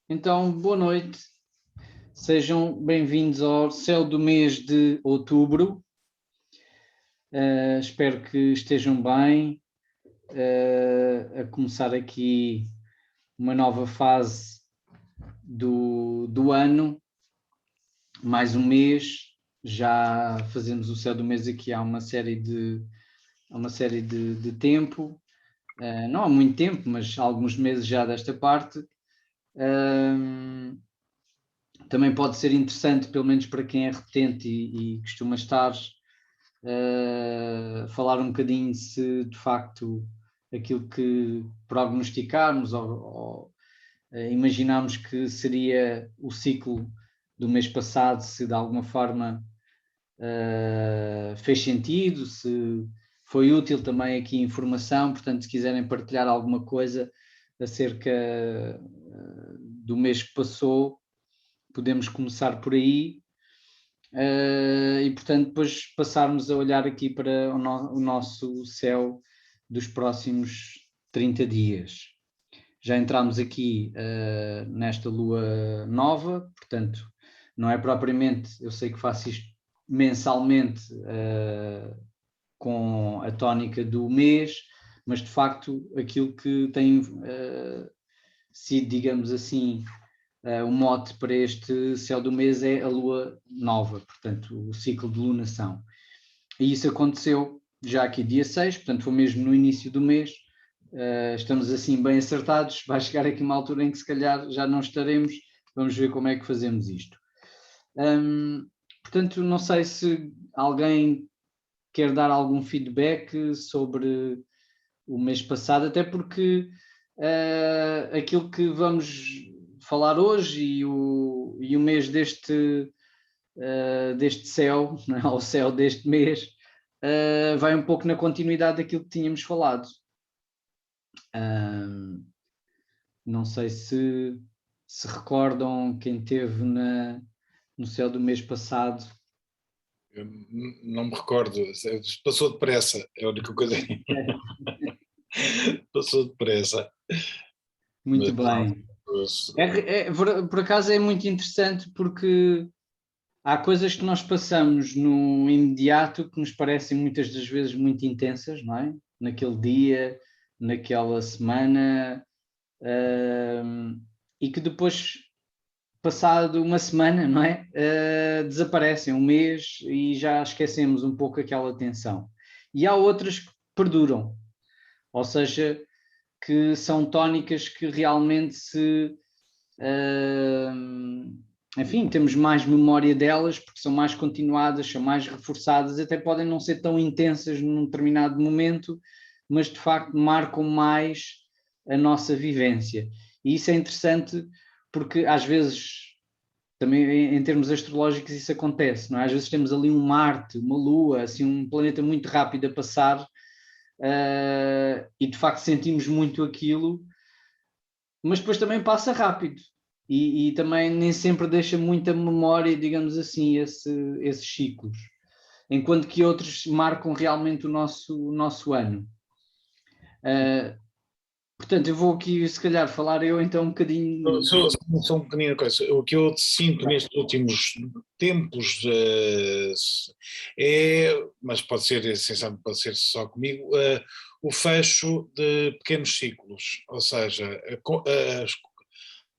Então, boa noite, sejam bem-vindos ao céu do mês de outubro. Espero que estejam bem, a começar aqui uma nova fase do ano, mais um mês, já fazemos o céu do mês aqui há uma série de tempo, não há muito tempo, mas há alguns meses já desta parte. Também pode ser interessante, pelo menos para quem é repetente e costuma estar, falar um bocadinho se de facto aquilo que prognosticarmos ou imaginarmos que seria o ciclo do mês passado, se de alguma forma fez sentido, se foi útil também aqui a informação. Portanto, se quiserem partilhar alguma coisa acerca do mês que passou, podemos começar por aí, e portanto depois passarmos a olhar aqui para o nosso céu dos próximos 30 dias. Já entramos aqui nesta lua nova, portanto não é propriamente, eu sei que faço isto mensalmente com a tónica do mês, mas de facto aquilo que tem sido, digamos assim, o mote para este céu do mês é a lua nova, portanto o ciclo de lunação. E isso aconteceu já aqui dia 6, portanto foi mesmo no início do mês. Estamos assim bem acertados, vai chegar aqui uma altura em que se calhar já não estaremos, vamos ver como é que fazemos isto. Portanto, não sei se alguém quer dar algum feedback sobre o mês passado, até porque aquilo que vamos falar hoje e o mês deste céu, não é? O céu deste mês, vai um pouco na continuidade daquilo que tínhamos falado. Não sei se recordam quem teve no céu do mês passado. Eu não me recordo, passou depressa, é a única coisa. Passou depressa. Muito bem. Por acaso é muito interessante, porque há coisas que nós passamos no imediato que nos parecem muitas das vezes muito intensas, não é? Naquele dia, naquela semana, e que depois, passado uma semana, não é? Desaparecem um mês e já esquecemos um pouco aquela tensão. E há outras que perduram, ou seja, que são tónicas que realmente enfim, temos mais memória delas porque são mais continuadas, são mais reforçadas, até podem não ser tão intensas num determinado momento, mas de facto marcam mais a nossa vivência. E isso é interessante porque às vezes, também em termos astrológicos, isso acontece, não é? Às vezes temos ali um Marte, uma Lua, assim, um planeta muito rápido a passar, e de facto sentimos muito aquilo, mas depois também passa rápido e também nem sempre deixa muita memória, digamos assim, esses ciclos, enquanto que outros marcam realmente o nosso ano. Portanto, eu vou aqui, se calhar, falar eu então um bocadinho. Só um bocadinho de coisa. O que eu sinto nestes últimos tempos mas pode ser essencialmente, pode ser só comigo, o fecho de pequenos ciclos, ou seja, as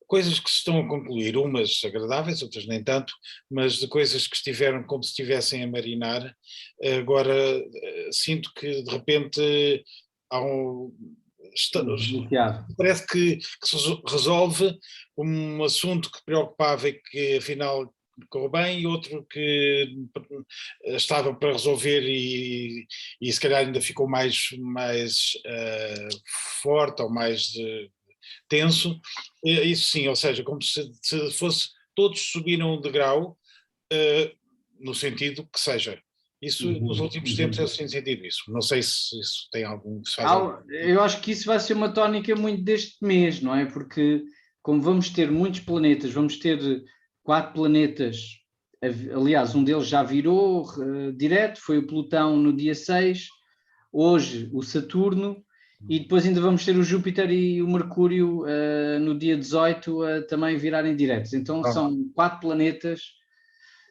coisas que se estão a concluir, umas agradáveis, outras nem tanto, mas de coisas que estiveram como se estivessem a marinar. Agora sinto que de repente há parece que se resolve um assunto que preocupava e que afinal ficou bem, e outro que estava para resolver e se calhar ainda ficou mais forte ou mais tenso. Isso sim, ou seja, como se fosse, todos subiram um degrau, no sentido que seja. Isso nos últimos tempos eu tenho sentido isso. Não sei se isso tem algum... Eu acho que isso vai ser uma tónica muito deste mês, não é? Porque como vamos ter muitos planetas, vamos ter 4 planetas, aliás, um deles já virou direto, foi o Plutão no dia 6, hoje o Saturno, E depois ainda vamos ter o Júpiter e o Mercúrio no dia 18 a também virarem diretos. Então são 4 planetas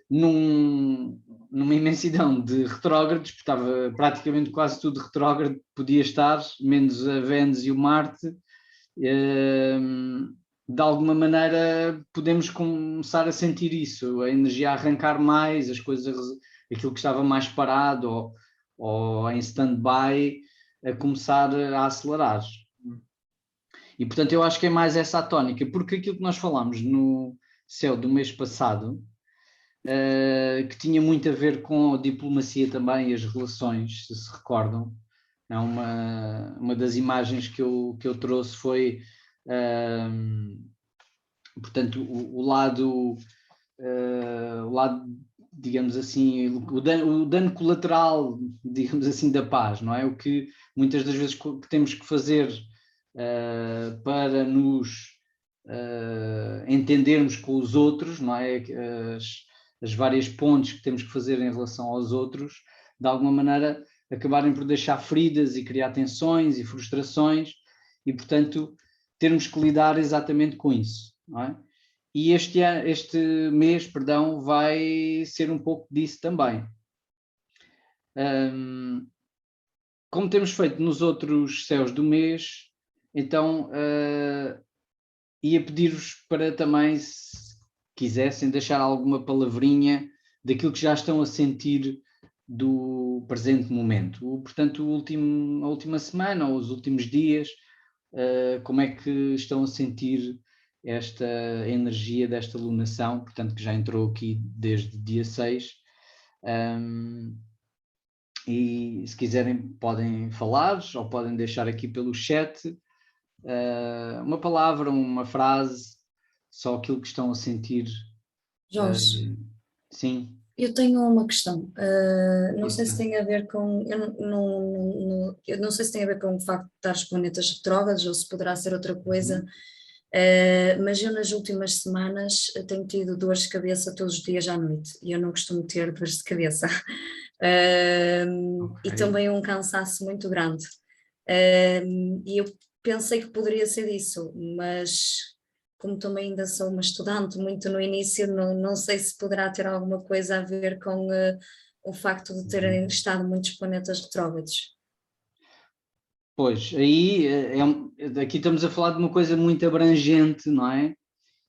numa imensidão de retrógrados, porque estava praticamente quase tudo retrógrado, podia estar, menos a Vênus e o Marte. De alguma maneira podemos começar a sentir isso, a energia a arrancar mais, as coisas, aquilo que estava mais parado ou em stand-by, a começar a acelerar. E portanto eu acho que é mais essa a tónica, porque aquilo que nós falámos no céu do mês passado, que tinha muito a ver com a diplomacia também e as relações, se recordam. É uma das imagens que eu trouxe foi, portanto, o lado, digamos assim, o dano colateral, digamos assim, da paz, não é? O que muitas das vezes que temos que fazer para nos entendermos com os outros, não é? As várias pontes que temos que fazer em relação aos outros, de alguma maneira acabarem por deixar feridas e criar tensões e frustrações e, portanto, termos que lidar exatamente com isso, não é? E este mês, perdão, vai ser um pouco disso também. Como temos feito nos outros céus do mês, então ia pedir-vos para também, se quisessem, deixar alguma palavrinha daquilo que já estão a sentir do presente momento. Portanto, a última semana ou os últimos dias, como é que estão a sentir esta energia desta lunação, portanto, que já entrou aqui desde dia 6. E se quiserem podem falar ou podem deixar aqui pelo chat uma palavra, uma frase, só aquilo que estão a sentir. Jorge, sim. eu tenho uma questão, não sei se Isso. tem a ver com, eu não sei se tem a ver com o facto de estar os planetas retrógrados ou se poderá ser outra coisa, mas eu nas últimas semanas tenho tido dores de cabeça todos os dias à noite e eu não costumo ter dores de cabeça. E também um cansaço muito grande. E eu pensei que poderia ser isso, mas como também ainda sou uma estudante muito no início, não sei se poderá ter alguma coisa a ver com o facto de terem estado muitos planetas retrógrados. Pois, aí aqui estamos a falar de uma coisa muito abrangente, não é?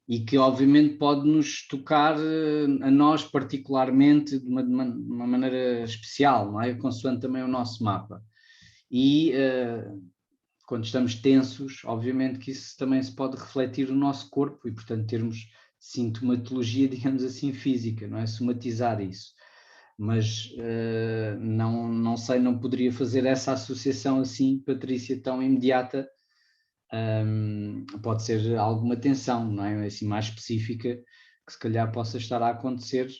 E que obviamente pode nos tocar a nós particularmente de uma maneira especial, não é? Consoante também o nosso mapa. E quando estamos tensos, obviamente que isso também se pode refletir no nosso corpo e, portanto, termos sintomatologia, digamos assim, física, não é? Somatizar isso. Mas não sei, não poderia fazer essa associação assim, Patrícia, tão imediata. Pode ser alguma tensão, não é? Assim, mais específica, que se calhar possa estar a acontecer,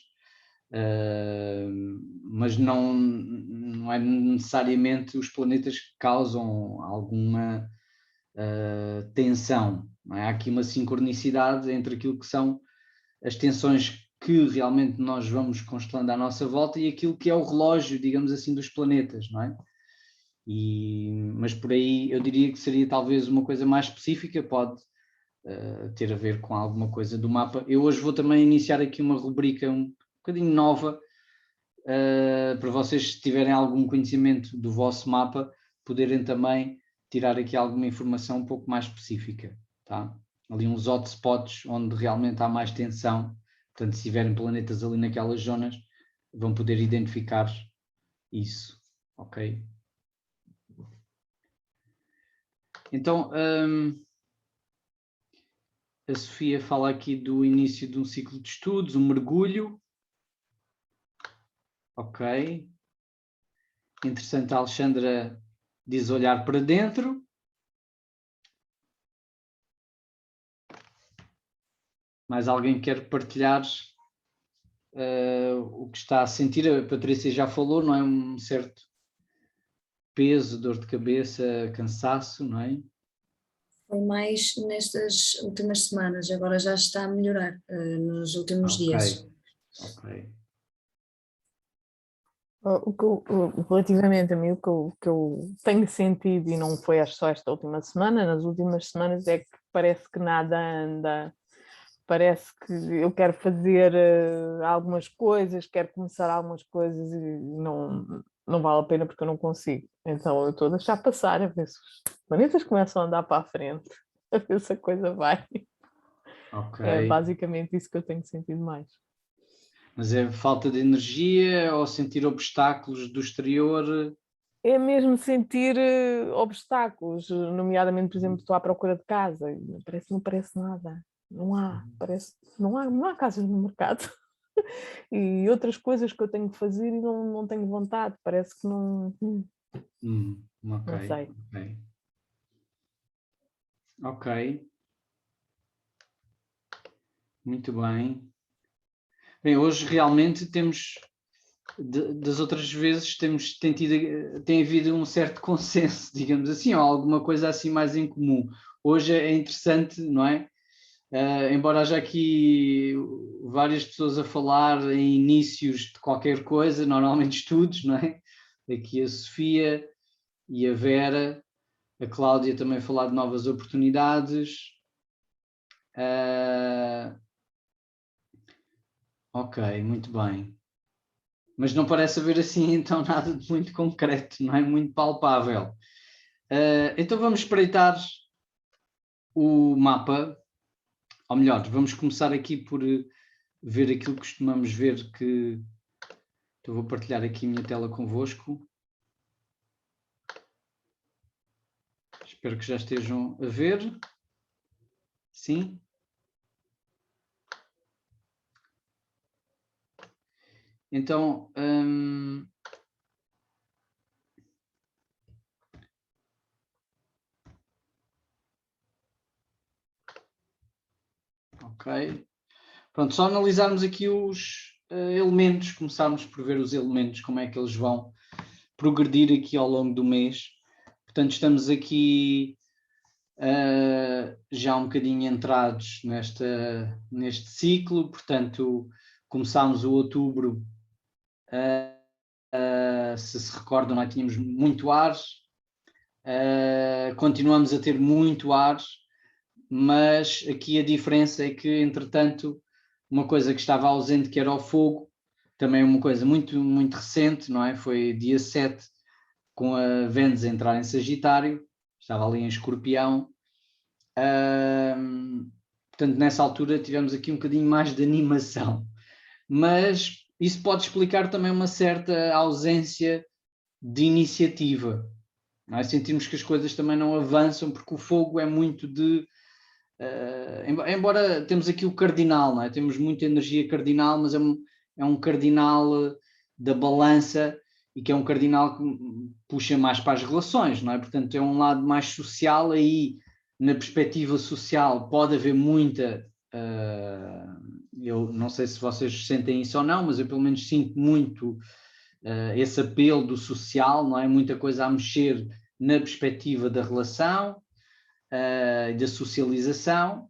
mas não é necessariamente os planetas que causam alguma tensão. Não é? Há aqui uma sincronicidade entre aquilo que são as tensões que realmente nós vamos constelando à nossa volta e aquilo que é o relógio, digamos assim, dos planetas, não é? Mas por aí eu diria que seria talvez uma coisa mais específica, pode ter a ver com alguma coisa do mapa. Eu hoje vou também iniciar aqui uma rubrica um bocadinho nova, para vocês, se tiverem algum conhecimento do vosso mapa, poderem também tirar aqui alguma informação um pouco mais específica, tá? Ali uns hotspots onde realmente há mais tensão, portanto, se tiverem planetas ali naquelas zonas, vão poder identificar isso, ok? Então, a Sofia fala aqui do início de um ciclo de estudos, um mergulho. Ok. Interessante, a Alexandra diz olhar para dentro. Mais alguém quer partilhar o que está a sentir? A Patrícia já falou, não é? Um certo peso, dor de cabeça, cansaço, não é? Foi mais nestas últimas semanas, agora já está a melhorar nos últimos dias. Ok. Relativamente a mim, o que eu tenho sentido, e não foi só esta última semana, nas últimas semanas, é que parece que nada anda, parece que eu quero fazer algumas coisas, quero começar algumas coisas e não vale a pena porque eu não consigo. Então eu estou a deixar passar, a ver se os planetas começam a andar para a frente, a ver se a coisa vai. Ok. É basicamente isso que eu tenho sentido mais. Mas é falta de energia ou sentir obstáculos do exterior? É mesmo sentir obstáculos, nomeadamente, por exemplo, estou à procura de casa, e não parece nada, não há casas no mercado. E outras coisas que eu tenho que fazer e não tenho vontade, parece que não Ok, sei. ok. Ok. Muito bem. Bem, hoje realmente temos, das outras vezes, tem havido um certo consenso, digamos assim, ou alguma coisa assim mais em comum. Hoje é interessante, não é? Embora haja aqui várias pessoas a falar em inícios de qualquer coisa, normalmente estudos, não é? Aqui a Sofia e a Vera, a Cláudia também a falar de novas oportunidades. Ok, muito bem. Mas não parece haver assim então nada de muito concreto, não é muito palpável. Então vamos espreitar o mapa, ou melhor, vamos começar aqui por ver aquilo que costumamos ver, que então vou partilhar aqui a minha tela convosco. Espero que já estejam a ver. Sim? Então, ok. Pronto, só analisarmos aqui os elementos, começarmos por ver os elementos, como é que eles vão progredir aqui ao longo do mês. Portanto, estamos aqui já um bocadinho entrados neste ciclo, portanto, começámos o outubro, se recordam, nós tínhamos muito ar, continuamos a ter muito ar, mas aqui a diferença é que, entretanto, uma coisa que estava ausente, que era o fogo, também é uma coisa muito, muito recente, não é? Foi dia 7, com a Vênus a entrar em Sagitário, estava ali em Escorpião. Portanto, nessa altura tivemos aqui um bocadinho mais de animação, mas isso pode explicar também uma certa ausência de iniciativa. Não é? Sentimos que as coisas também não avançam, porque o fogo é muito de... embora temos aqui o cardinal, não é? Temos muita energia cardinal, mas é um cardinal da balança, e que é um cardinal que puxa mais para as relações, não é? Portanto, é um lado mais social. Aí, na perspectiva social, pode haver muita... eu não sei se vocês sentem isso ou não, mas eu pelo menos sinto muito esse apelo do social, não é? Muita coisa a mexer na perspectiva da relação, da socialização,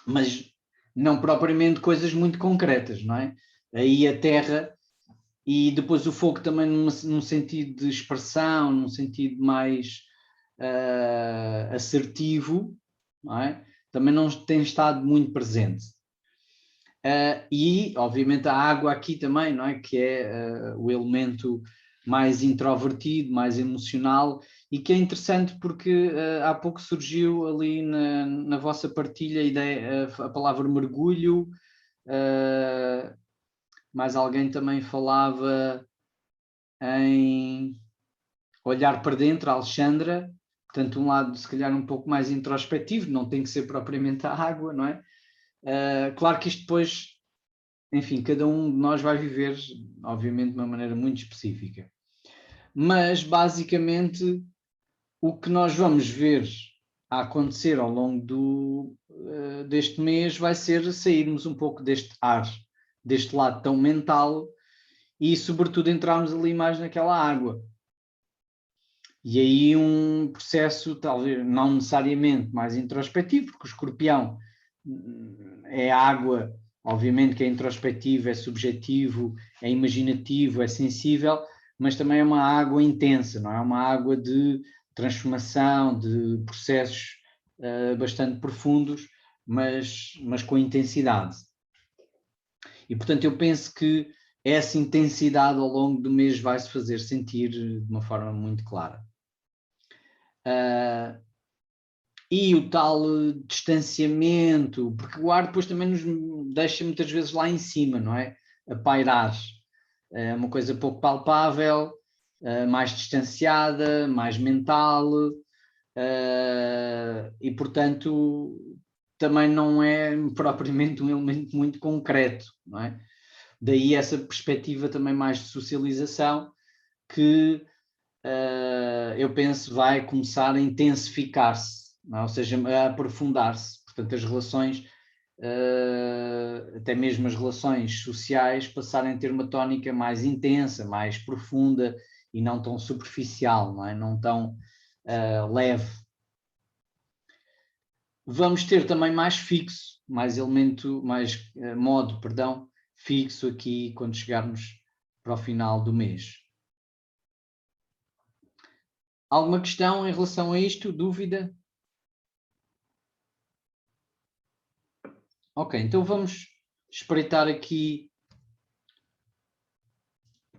mas não propriamente coisas muito concretas, não é? Aí a terra, e depois o fogo também num sentido de expressão, num sentido mais assertivo, não é? Também não tem estado muito presente. E, obviamente, a água aqui também, não é? Que é o elemento mais introvertido, mais emocional, e que é interessante porque há pouco surgiu ali na vossa partilha a palavra mergulho. Mais alguém também falava em olhar para dentro, a Alexandra, portanto um lado se calhar um pouco mais introspectivo, não tem que ser propriamente a água, não é? Claro que isto depois, enfim, cada um de nós vai viver, obviamente, de uma maneira muito específica. Mas, basicamente, o que nós vamos ver a acontecer ao longo deste mês vai ser sairmos um pouco deste ar, deste lado tão mental, e, sobretudo, entrarmos ali mais naquela água. E aí um processo, talvez, não necessariamente mais introspectivo, porque o Escorpião é água, obviamente que é introspectivo, é subjetivo, é imaginativo, é sensível, mas também é uma água intensa, não é? Uma água de transformação, de processos bastante profundos, mas com intensidade. E, portanto, eu penso que essa intensidade ao longo do mês vai-se fazer sentir de uma forma muito clara. E o tal distanciamento, porque o ar depois também nos deixa muitas vezes lá em cima, não é? A pairar. É uma coisa pouco palpável, mais distanciada, mais mental, e portanto também não é propriamente um elemento muito concreto, não é? Daí essa perspectiva também mais de socialização que eu penso vai começar a intensificar-se, ou seja, a aprofundar-se. Portanto, as relações, até mesmo as relações sociais, passarem a ter uma tónica mais intensa, mais profunda e não tão superficial, não é? Não tão leve. Vamos ter também mais fixo, mais elemento, mais modo, perdão, fixo aqui quando chegarmos para o final do mês. Alguma questão em relação a isto? Dúvida? Ok, então vamos espreitar aqui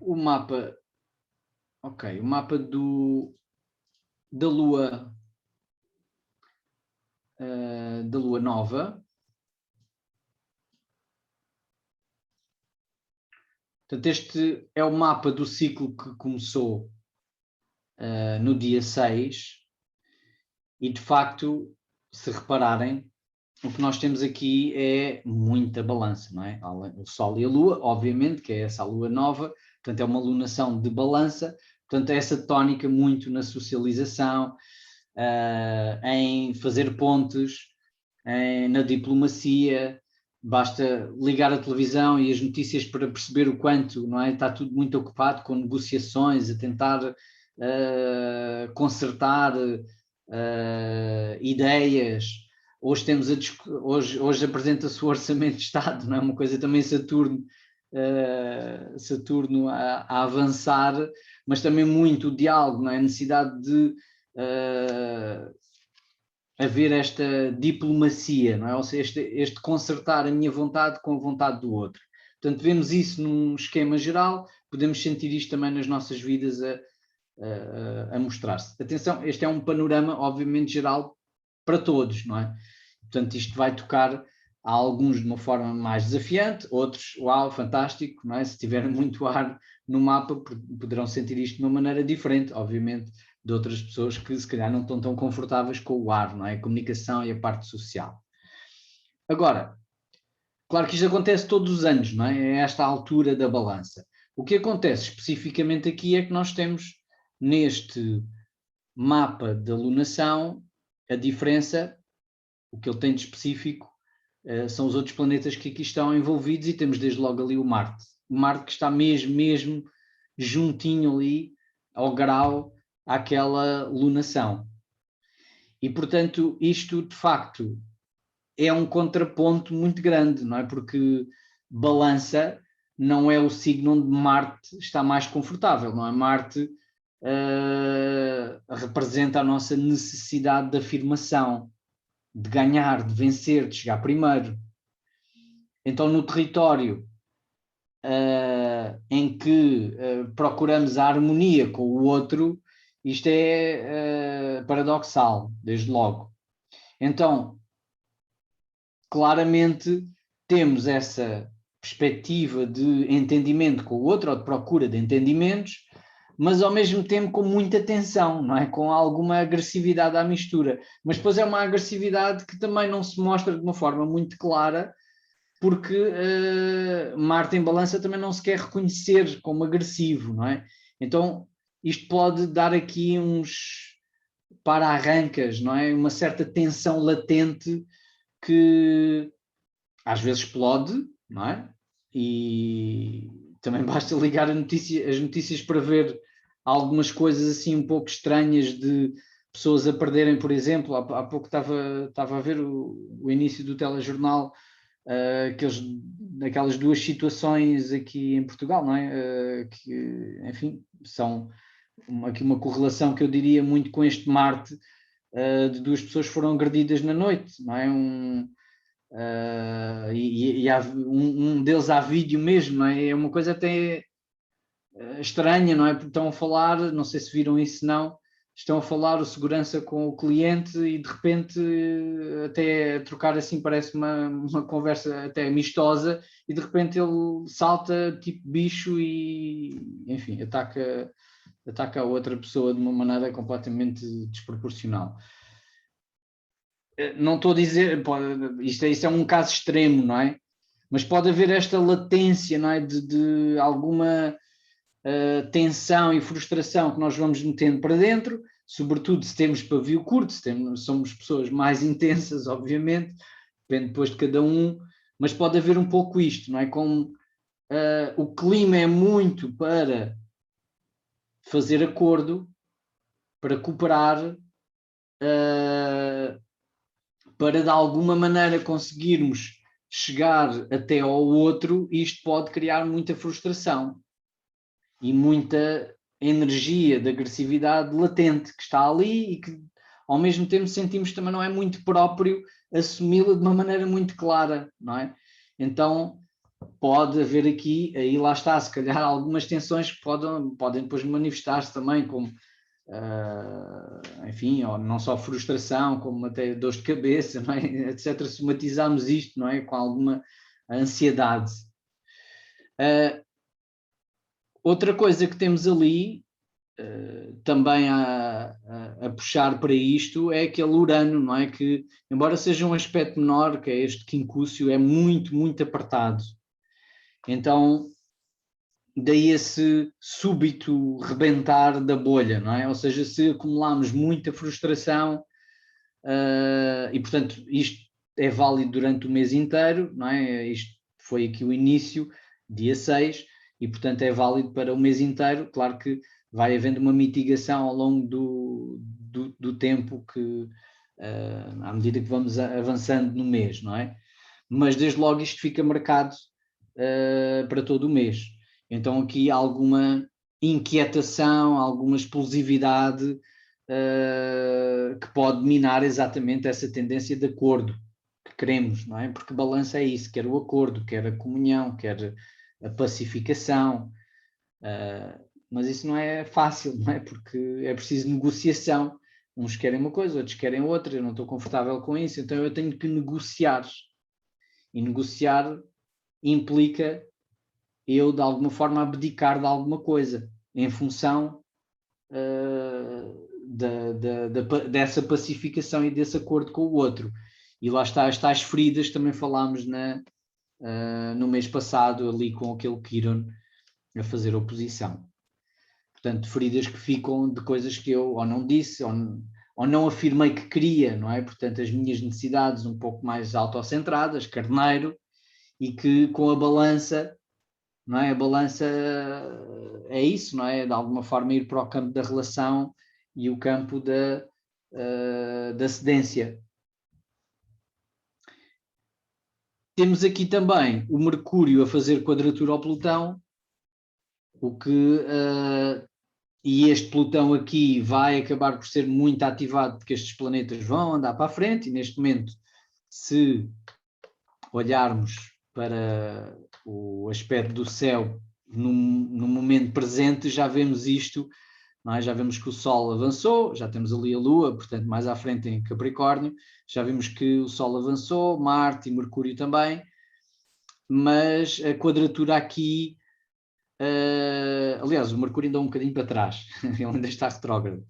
o mapa. Ok, o mapa da Lua nova. Portanto, este é o mapa do ciclo que começou no dia 6 e, de facto, se repararem, o que nós temos aqui é muita balança, não é? O Sol e a Lua, obviamente, que é essa Lua nova, portanto é uma lunação de balança, portanto é essa tónica muito na socialização, em fazer pontes, na diplomacia, basta ligar a televisão e as notícias para perceber o quanto, não é? Está tudo muito ocupado com negociações, a tentar consertar ideias. Hoje apresenta-se o Orçamento de Estado, não é? Uma coisa também Saturno a avançar, mas também muito o diálogo, não é? A necessidade de haver esta diplomacia, não é? Ou seja, este consertar a minha vontade com a vontade do outro. Portanto, vemos isso num esquema geral, podemos sentir isto também nas nossas vidas a mostrar-se. Atenção, este é um panorama, obviamente, geral para todos, não é? Portanto, isto vai tocar a alguns de uma forma mais desafiante, outros, uau, fantástico, não é? Se tiverem muito ar no mapa, poderão sentir isto de uma maneira diferente, obviamente, de outras pessoas que se calhar não estão tão confortáveis com o ar, não é? A comunicação e a parte social. Agora, claro que isto acontece todos os anos, não é? É esta altura da balança. O que acontece especificamente aqui é que nós temos neste mapa da lunação a diferença, o que ele tem de específico são os outros planetas que aqui estão envolvidos e temos desde logo ali o Marte. O Marte que está mesmo juntinho ali ao grau àquela lunação. E, portanto, isto de facto é um contraponto muito grande, não é? Porque balança não é o signo onde Marte está mais confortável, não é? Marte representa a nossa necessidade de afirmação, de ganhar, de vencer, de chegar primeiro. Então, no território em que procuramos a harmonia com o outro, isto é paradoxal, desde logo. Então, claramente, temos essa perspectiva de entendimento com o outro, ou de procura de entendimentos, mas ao mesmo tempo com muita tensão, não é? Com alguma agressividade à mistura. Mas depois é uma agressividade que também não se mostra de uma forma muito clara, porque Marte em balança também não se quer reconhecer como agressivo, não é? Então isto pode dar aqui uns para-arrancas, não é? Uma certa tensão latente que às vezes explode, não é? E também basta ligar as notícias para ver algumas coisas assim um pouco estranhas de pessoas a perderem, por exemplo, há pouco estava a ver o início do telejornal, naquelas duas situações aqui em Portugal, não é? Que, enfim, são aqui uma correlação que eu diria muito com este Marte, de duas pessoas que foram agredidas na noite, não é? E há um deles há vídeo mesmo, não é? É uma coisa até estranha, não é? Porque estão a falar, não sei se viram isso, não, estão a falar o segurança com o cliente e de repente até trocar assim parece uma conversa até amistosa e de repente ele salta tipo bicho e, enfim, ataca a outra pessoa de uma maneira completamente desproporcional. Não estou a dizer, isto é um caso extremo, não é? Mas pode haver esta latência, não é? De alguma tensão e frustração que nós vamos metendo para dentro, sobretudo se temos pavio curto, somos pessoas mais intensas, obviamente, depende depois de cada um, mas pode haver um pouco isto, não é? Como o clima é muito para fazer acordo, para cooperar, para de alguma maneira conseguirmos chegar até ao outro, isto pode criar muita frustração e muita energia de agressividade latente que está ali e que ao mesmo tempo sentimos também não é muito próprio assumi-la de uma maneira muito clara, não é? Então pode haver aqui, aí lá está, se calhar algumas tensões que podem depois manifestar-se também como enfim, ou não só frustração, como até dor de cabeça, não é? Etc. Somatizamos isto, não é? Com alguma ansiedade. Outra coisa que temos ali, também a puxar para isto, é aquele Urano, não é? Que, embora seja um aspecto menor, que é este quincúcio, é muito, muito apertado. Então, daí esse súbito rebentar da bolha, não é? Ou seja, se acumulamos muita frustração, e portanto isto é válido durante o mês inteiro, não é? Isto foi aqui o início, dia 6, e portanto é válido para o mês inteiro. Claro que vai havendo uma mitigação ao longo do tempo que, à medida que vamos avançando no mês, não é? Mas desde logo isto fica marcado para todo o mês. Então aqui há alguma inquietação, alguma explosividade que pode minar exatamente essa tendência de acordo que queremos, não é? Porque balança é isso, quer o acordo, quer a comunhão, quer a pacificação, mas isso não é fácil, não é? Porque é preciso negociação. Uns querem uma coisa, outros querem outra, eu não estou confortável com isso, então eu tenho que negociar. E negociar implica eu, de alguma forma, abdicar de alguma coisa em função dessa pacificação e desse acordo com o outro. E lá está, as tais feridas, também falámos no mês passado, ali com aquele Quiron a fazer oposição. Portanto, feridas que ficam de coisas que eu ou não disse, ou não afirmei que queria, não é? Portanto, as minhas necessidades um pouco mais autocentradas, carneiro, e que com a balança, não é? A balança é isso, não é? De alguma forma ir para o campo da relação e o campo da cedência. Temos aqui também o Mercúrio a fazer quadratura ao Plutão, e este Plutão aqui vai acabar por ser muito ativado porque estes planetas vão andar para a frente, e neste momento, se olharmos para o aspecto do céu no momento presente, já vemos isto, não é? Já vemos que o Sol avançou, já temos ali a Lua, portanto mais à frente em Capricórnio, já vimos que o Sol avançou, Marte e Mercúrio também, mas a quadratura aqui, aliás, o Mercúrio ainda um bocadinho para trás, ele ainda está retrógrado.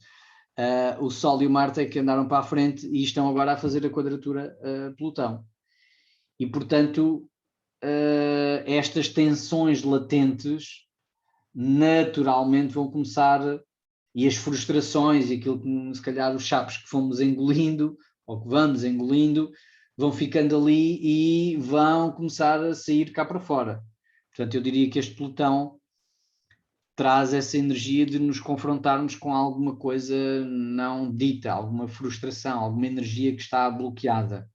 O Sol e o Marte é que andaram para a frente e estão agora a fazer a quadratura a Plutão. E, portanto, estas tensões latentes naturalmente vão começar, e as frustrações e aquilo que se calhar os chapos que fomos engolindo ou que vamos engolindo vão ficando ali e vão começar a sair cá para fora. Portanto, eu diria que este Plutão traz essa energia de nos confrontarmos com alguma coisa não dita, alguma frustração, alguma energia que está bloqueada.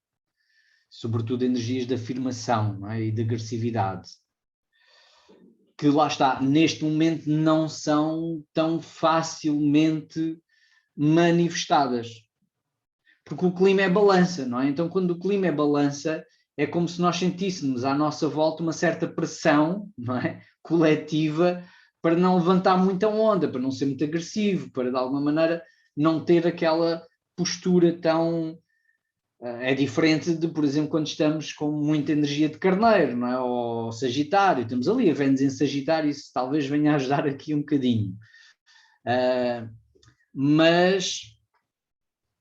sobretudo energias de afirmação, não é? E de agressividade, que lá está, neste momento não são tão facilmente manifestadas, porque o clima é balança, não é? Então quando o clima é balança, é como se nós sentíssemos à nossa volta uma certa pressão, não é? Coletiva, para não levantar muita onda, para não ser muito agressivo, para de alguma maneira não ter aquela postura tão... É diferente de, por exemplo, quando estamos com muita energia de carneiro, não é? Ou Sagitário, temos ali a Vênus em Sagitário, isso talvez venha a ajudar aqui um bocadinho. Mas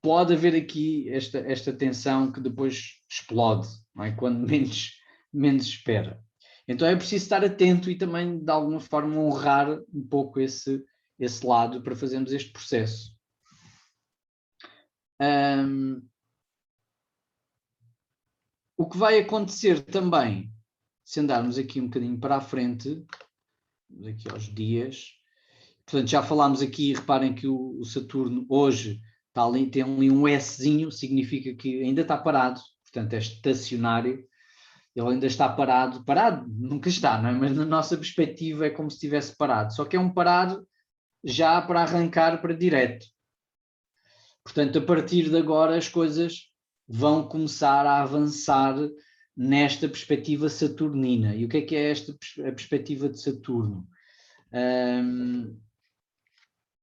pode haver aqui esta tensão que depois explode, não é? Quando menos espera. Então é preciso estar atento e também, de alguma forma, honrar um pouco esse lado para fazermos este processo. O que vai acontecer também, se andarmos aqui um bocadinho para a frente, aqui aos dias, portanto já falámos aqui, reparem que o Saturno hoje está ali, tem ali um Szinho, significa que ainda está parado, portanto é estacionário, ele ainda está parado nunca está, não é? Mas na nossa perspectiva é como se estivesse parado, só que é um parado já para arrancar para direto. Portanto, a partir de agora as coisas vão começar a avançar nesta perspectiva saturnina. E o que é a perspectiva de Saturno?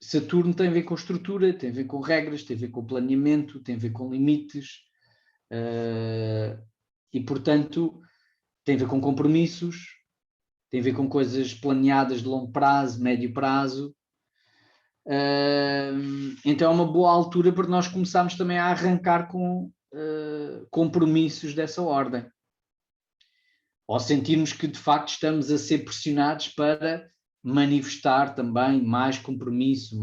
Saturno tem a ver com estrutura, tem a ver com regras, tem a ver com planeamento, tem a ver com limites e, portanto, tem a ver com compromissos, tem a ver com coisas planeadas de longo prazo, médio prazo. Então é uma boa altura para nós começarmos também a arrancar com compromissos dessa ordem. Ou sentirmos que de facto estamos a ser pressionados para manifestar também mais compromisso,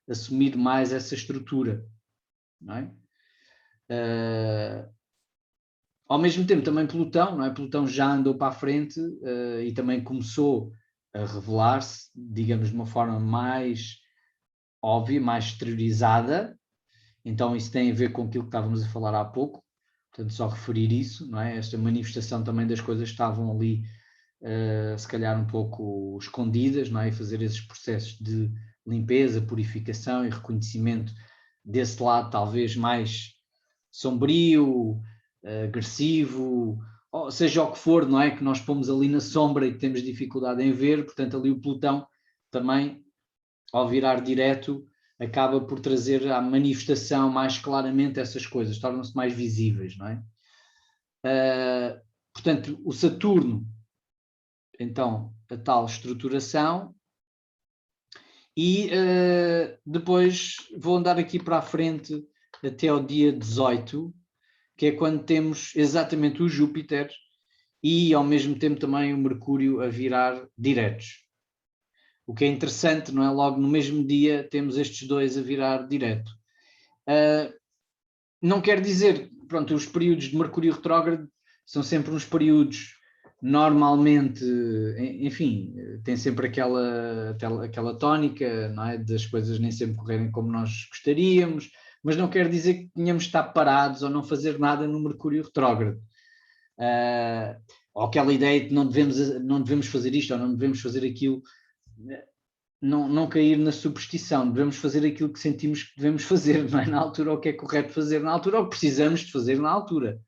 assumir mais essa estrutura. Não é? Ao mesmo tempo também Plutão, não é? Plutão já andou para a frente e também começou a revelar-se, digamos, de uma forma mais óbvia, mais exteriorizada. Então isso tem a ver com aquilo que estávamos a falar há pouco, portanto só referir isso, não é? Esta manifestação também das coisas que estavam ali se calhar um pouco escondidas, não é? E fazer esses processos de limpeza, purificação e reconhecimento desse lado talvez mais sombrio, agressivo, ou seja o que for, não é? Que nós pomos ali na sombra e que temos dificuldade em ver, portanto ali o Plutão também, ao virar direto, acaba por trazer à manifestação mais claramente essas coisas, tornam-se mais visíveis, não é? Portanto, o Saturno, então, a tal estruturação, e depois vou andar aqui para a frente até ao dia 18, que é quando temos exatamente o Júpiter e ao mesmo tempo também o Mercúrio a virar diretos. O que é interessante, não é? Logo no mesmo dia temos estes dois a virar direto. Não quer dizer, pronto, os períodos de Mercúrio retrógrado são sempre uns períodos normalmente, enfim, tem sempre aquela tónica, não é? Das coisas nem sempre correrem como nós gostaríamos, mas não quer dizer que tenhamos de estar parados ou não fazer nada no Mercúrio retrógrado. Ou aquela ideia de que não devemos fazer isto ou não devemos fazer aquilo. Não cair na superstição, devemos fazer aquilo que sentimos que devemos fazer, não é? Na altura o que é correto fazer na altura, ou que precisamos de fazer na altura.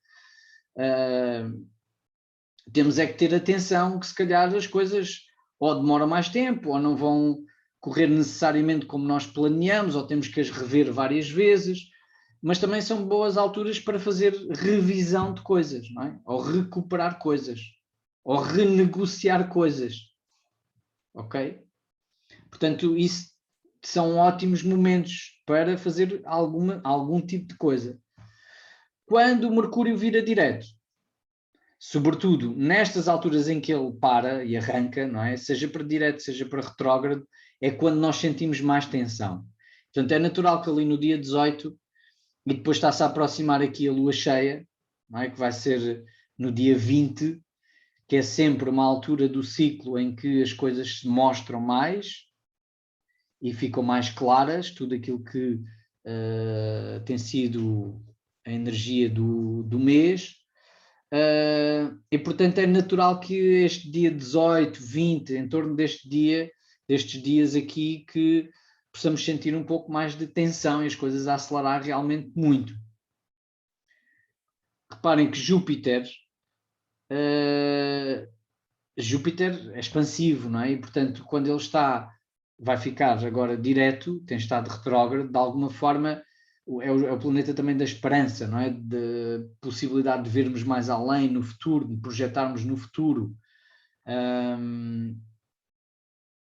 Temos é que ter atenção que se calhar as coisas ou demoram mais tempo, ou não vão correr necessariamente como nós planeamos, ou temos que as rever várias vezes, mas também são boas alturas para fazer revisão de coisas, não é? Ou recuperar coisas, ou renegociar coisas, ok? Portanto, isso são ótimos momentos para fazer algum tipo de coisa. Quando o Mercúrio vira direto, sobretudo nestas alturas em que ele para e arranca, não é? Seja para direto, seja para retrógrado, é quando nós sentimos mais tensão. Portanto, é natural que ali no dia 18, e depois está-se a aproximar aqui a lua cheia, não é? Que vai ser no dia 20, que é sempre uma altura do ciclo em que as coisas se mostram mais e ficam mais claras, tudo aquilo que tem sido a energia do mês. e portanto é natural que este dia 18, 20, em torno destes dias aqui, que possamos sentir um pouco mais de tensão e as coisas a acelerar realmente muito. Reparem que Júpiter é expansivo, não é? E portanto, quando ele vai ficar agora direto, tem estado retrógrado, de alguma forma é o planeta também da esperança, não é? De possibilidade de vermos mais além no futuro, de projetarmos no futuro.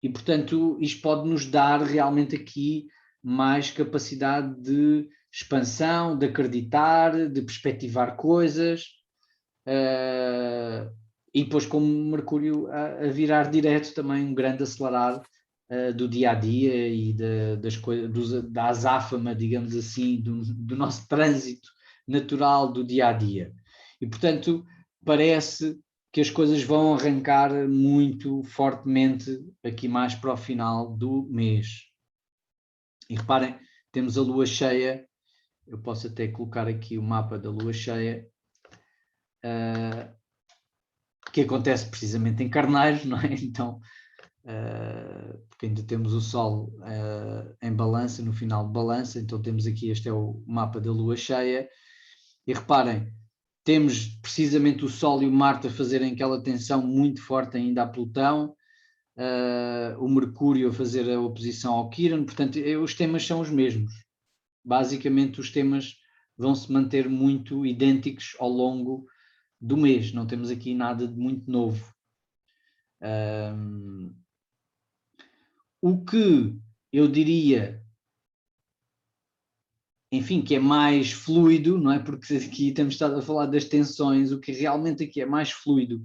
E portanto, isto pode nos dar realmente aqui mais capacidade de expansão, de acreditar, de perspectivar coisas. E depois, como Mercúrio a virar direto, também um grande acelerar do dia a dia e da azáfama, digamos assim, do nosso trânsito natural do dia a dia. E portanto, parece que as coisas vão arrancar muito fortemente aqui mais para o final do mês. E reparem, temos a lua cheia, eu posso até colocar aqui o mapa da lua cheia, que acontece precisamente em Carneiro, não é? Então, porque ainda temos o Sol em balança, no final de balança, então temos aqui, este é o mapa da lua cheia, e reparem, temos precisamente o Sol e o Marte a fazerem aquela tensão muito forte ainda a Plutão, o Mercúrio a fazer a oposição ao Quirón, portanto os temas são os mesmos, basicamente os temas vão se manter muito idênticos ao longo do mês, não temos aqui nada de muito novo. O que eu diria, enfim, que é mais fluido, não é? Porque aqui temos estado a falar das tensões, o que realmente aqui é mais fluido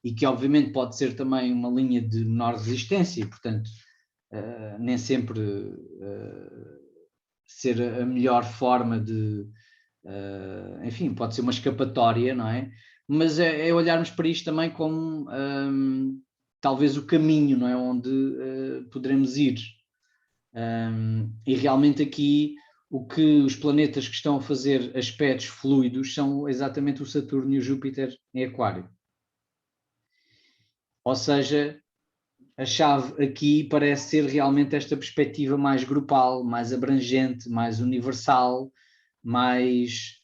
e que obviamente pode ser também uma linha de menor resistência e, portanto, nem sempre ser a melhor forma de, enfim, pode ser uma escapatória, não é? Mas é olharmos para isto também como talvez o caminho, não é? Onde poderemos ir. E realmente aqui o que os planetas que estão a fazer aspectos fluidos são exatamente o Saturno e o Júpiter em Aquário. Ou seja, a chave aqui parece ser realmente esta perspectiva mais grupal, mais abrangente, mais universal, mais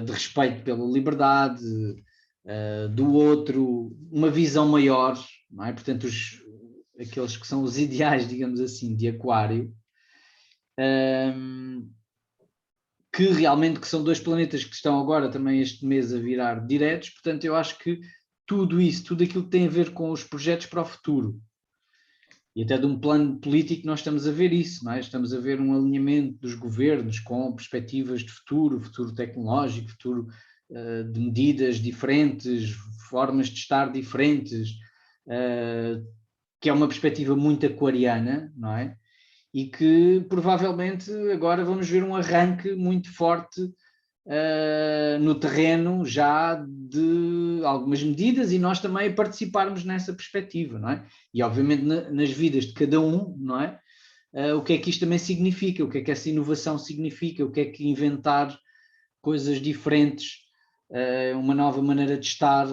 de respeito pela liberdade do outro, uma visão maior, não é? Portanto, aqueles que são os ideais, digamos assim, de Aquário, que realmente que são dois planetas que estão agora também este mês a virar diretos, portanto eu acho que tudo isso, tudo aquilo que tem a ver com os projetos para o futuro, e até de um plano político nós estamos a ver isso, não é? Estamos a ver um alinhamento dos governos com perspectivas de futuro tecnológico, futuro de medidas diferentes, formas de estar diferentes, que é uma perspectiva muito aquariana, não é? E que provavelmente agora vamos ver um arranque muito forte no terreno já de algumas medidas e nós também participarmos nessa perspectiva, não é? E obviamente nas vidas de cada um, não é? O que é que isto também significa, o que é que essa inovação significa, o que é que inventar coisas diferentes, uma nova maneira de estar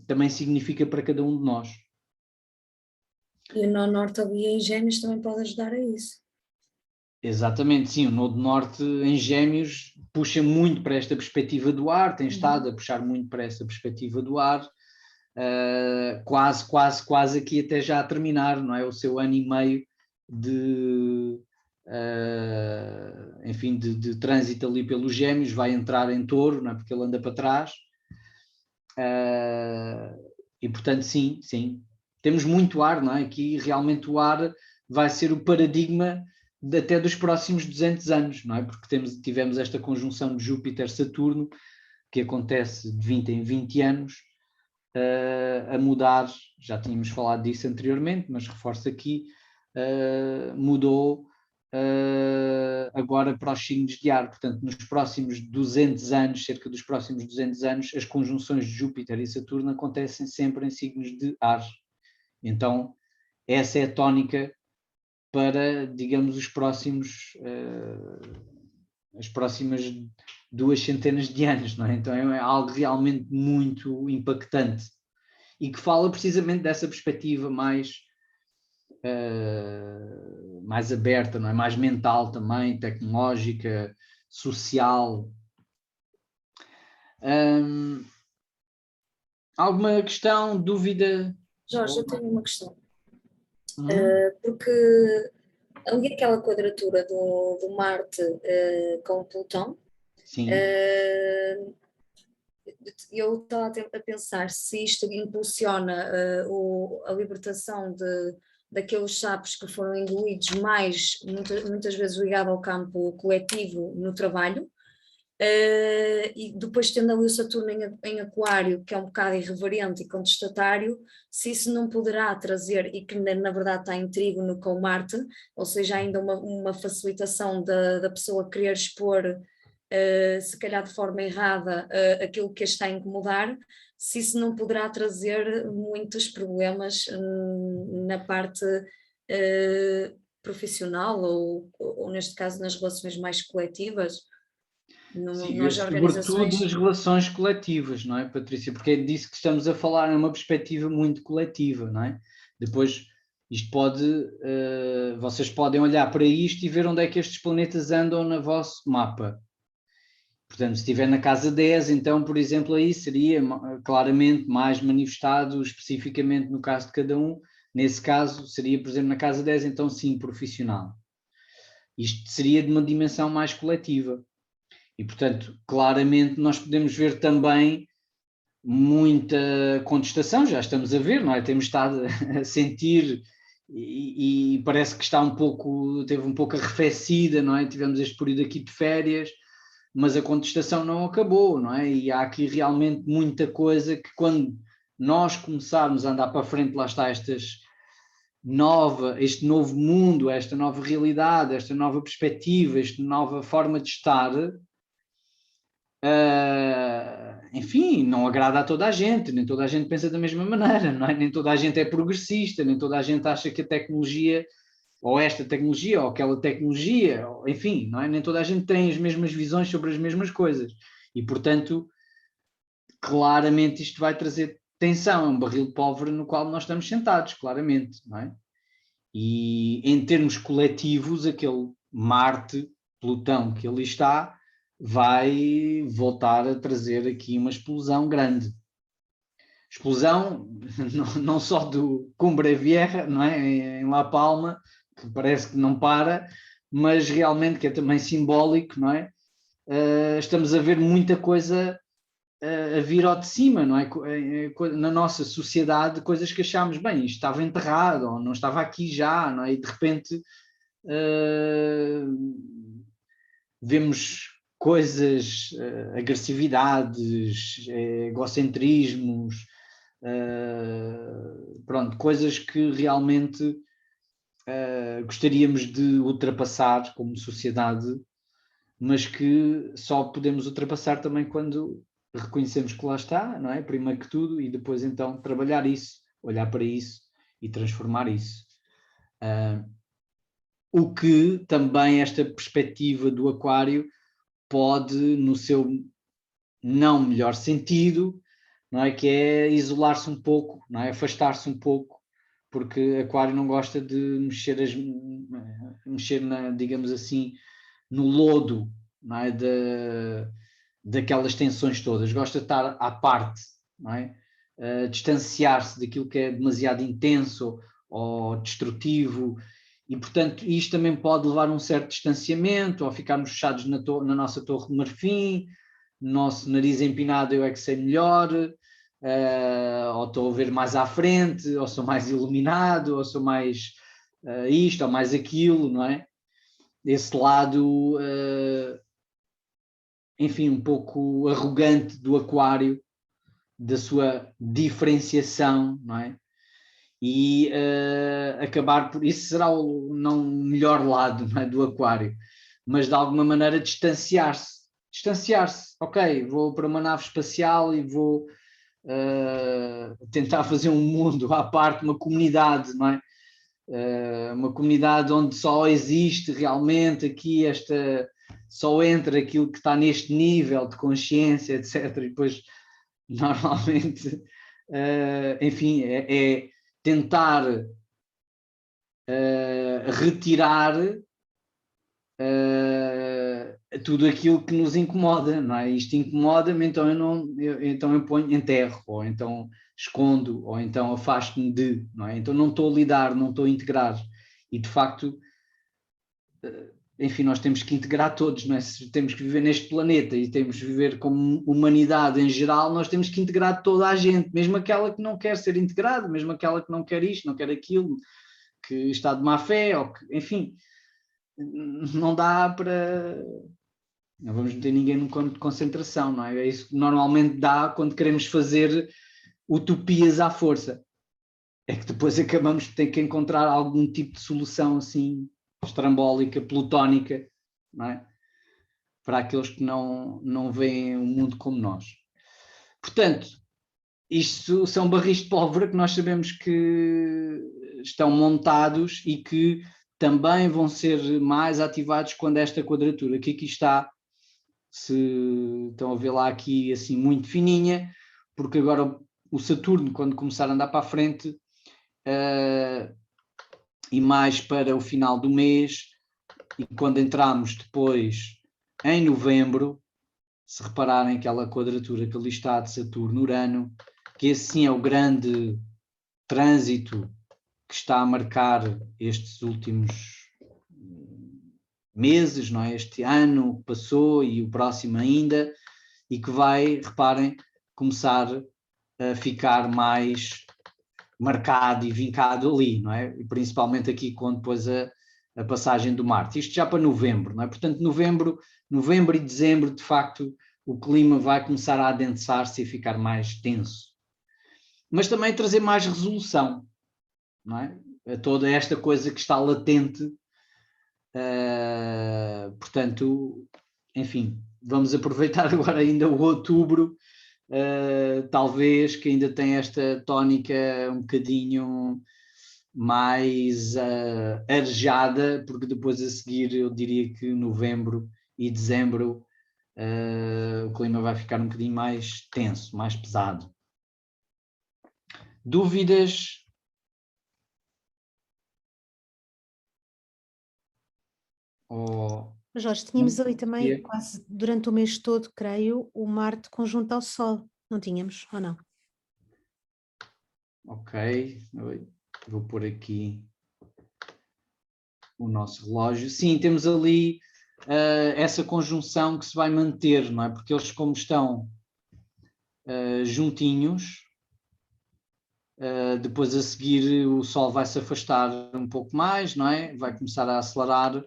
também significa para cada um de nós. E o nó norte ali em Gêmeos também pode ajudar a isso. Exatamente, sim, o Nodo Norte em Gêmeos puxa muito para esta perspectiva do ar, tem estado a puxar muito para essa perspectiva do ar, quase aqui até já a terminar, não é? O seu ano e meio de, enfim, de trânsito ali pelos Gêmeos, vai entrar em Touro, não é? Porque ele anda para trás, e portanto sim, temos muito ar, não é? Aqui realmente o ar vai ser o paradigma até dos próximos 200 anos, não é? Porque tivemos esta conjunção de Júpiter-Saturno, que acontece de 20 em 20 anos, a mudar, já tínhamos falado disso anteriormente, mas reforço aqui, mudou agora para os signos de ar, portanto nos próximos 200 anos, cerca dos próximos 200 anos, as conjunções de Júpiter e Saturno acontecem sempre em signos de ar. Então essa é a tónica para, digamos, as próximas 2 centenas de anos, não é? Então é algo realmente muito impactante e que fala precisamente dessa perspectiva mais aberta, não é? Mais mental também, tecnológica, social. Alguma questão, dúvida? Jorge, eu tenho uma questão. Uhum. Porque ali aquela quadratura do Marte com Plutão, Sim. eu estava a pensar se isto impulsiona a libertação daqueles sapos que foram engolidos, mais muitas vezes ligado ao campo coletivo no trabalho, e depois tendo ali o Saturno em Aquário, que é um bocado irreverente e contestatário, se isso não poderá trazer, e que na verdade está em trígono com Marte, ou seja, ainda uma facilitação da pessoa querer expor, se calhar de forma errada, aquilo que a está a incomodar, se isso não poderá trazer muitos problemas na parte profissional ou neste caso nas relações mais coletivas. Sim, Nas sobretudo organizações. nas relações coletivas, não é, Patrícia? Porque é disso que estamos a falar, é uma perspectiva muito coletiva, não é? Depois, isto pode, vocês podem olhar para isto e ver onde é que estes planetas andam no vosso mapa. Portanto, se estiver na casa 10, então, por exemplo, aí seria claramente mais manifestado especificamente no caso de cada um. Nesse caso, seria, por exemplo, na casa 10, então sim, profissional. Isto seria de uma dimensão mais coletiva. E, portanto, claramente nós podemos ver também muita contestação, já estamos a ver, não é? Temos estado a sentir e parece que está teve um pouco arrefecida, não é? Tivemos este período aqui de férias, mas a contestação não acabou, não é? E há aqui realmente muita coisa que quando nós começarmos a andar para frente, lá está este novo mundo, esta nova realidade, esta nova perspectiva, esta nova forma de estar, enfim, não agrada a toda a gente, nem toda a gente pensa da mesma maneira, não é? Nem toda a gente é progressista, nem toda a gente acha que a tecnologia, ou esta tecnologia, ou aquela tecnologia, enfim, não é? Nem toda a gente tem as mesmas visões sobre as mesmas coisas. E, portanto, claramente isto vai trazer tensão, é um barril de pólvora no qual nós estamos sentados, claramente, não é? E em termos coletivos, aquele Marte, Plutão que ali está, vai voltar a trazer aqui uma explosão grande. Explosão não só do Cumbre Vieja, não é? Em La Palma, que parece que não para, mas realmente que é também simbólico, não é? Estamos a ver muita coisa a vir ao de cima, não é? Na nossa sociedade, coisas que achámos, bem, isto estava enterrado, ou não estava aqui já, não é? E de repente vemos coisas, agressividades, egocentrismos, pronto, coisas que realmente gostaríamos de ultrapassar como sociedade, mas que só podemos ultrapassar também quando reconhecemos que lá está, não é? Primeiro que tudo, e depois então trabalhar isso, olhar para isso e transformar isso. O que também esta perspectiva do Aquário pode, no seu não melhor sentido, não é? Que é isolar-se um pouco, não é? Afastar-se um pouco, porque Aquário não gosta de mexer digamos assim, no lodo, não é? Daquelas tensões todas, gosta de estar à parte, não é? Distanciar-se daquilo que é demasiado intenso ou destrutivo, e portanto isto também pode levar a um certo distanciamento, ou ficarmos fechados na nossa torre de marfim, nosso nariz empinado, eu é que sei melhor, ou estou a ver mais à frente, ou sou mais iluminado, ou sou mais isto, ou mais aquilo, não é? Esse lado, enfim, um pouco arrogante do Aquário, da sua diferenciação, não é? E acabar por isso será o não melhor lado, não é, do Aquário, mas de alguma maneira distanciar-se, ok, vou para uma nave espacial e vou tentar fazer um mundo à parte, uma comunidade, não é? Uma comunidade onde só existe realmente aqui só entra aquilo que está neste nível de consciência, etc. E depois, normalmente, enfim, é tentar retirar tudo aquilo que nos incomoda, não é? Isto incomoda-me, então então eu ponho, enterro, ou então escondo, ou então afasto-me de, não é? Então não estou a lidar, não estou a integrar. E de facto, enfim, nós temos que integrar todos, não é? Se temos que viver neste planeta e temos que viver como humanidade em geral, nós temos que integrar toda a gente, mesmo aquela que não quer ser integrada, mesmo aquela que não quer isto, não quer aquilo, que está de má fé, ou que, enfim, não dá para... Não vamos meter ninguém num campo de concentração, não é? É isso que normalmente dá quando queremos fazer utopias à força. É que depois acabamos de ter que encontrar algum tipo de solução assim, estrambólica, plutónica, não é? Para aqueles que não veem o mundo como nós. Portanto, isto são barris de pólvora que nós sabemos que estão montados e que também vão ser mais ativados quando esta quadratura que aqui está, se estão a ver lá aqui assim muito fininha, porque agora o Saturno, quando começar a andar para a frente, e mais para o final do mês, e quando entramos depois em novembro, se repararem aquela quadratura que ali está de Saturno-Urano, que esse sim é o grande trânsito que está a marcar estes últimos meses, não é? Este ano que passou e o próximo ainda, e que vai, reparem, começar a ficar mais marcado e vincado ali, não é? E principalmente aqui com depois a passagem do Marte. Isto já para novembro, não é? Portanto, novembro e dezembro, de facto, o clima vai começar a adensar-se e ficar mais tenso. Mas também trazer mais resolução, não é? A toda esta coisa que está latente. Portanto, enfim, vamos aproveitar agora ainda o outubro, talvez que ainda tem esta tónica um bocadinho mais arejada, porque depois a seguir eu diria que novembro e dezembro o clima vai ficar um bocadinho mais tenso, mais pesado. Dúvidas? Jorge, tínhamos ali também, quase durante o mês todo, creio, o Marte conjunto ao Sol. Não tínhamos, ou não? Ok, vou pôr aqui o nosso relógio. Sim, temos ali essa conjunção que se vai manter, não é? Porque eles, como estão juntinhos, depois a seguir o Sol vai se afastar um pouco mais, não é? Vai começar a acelerar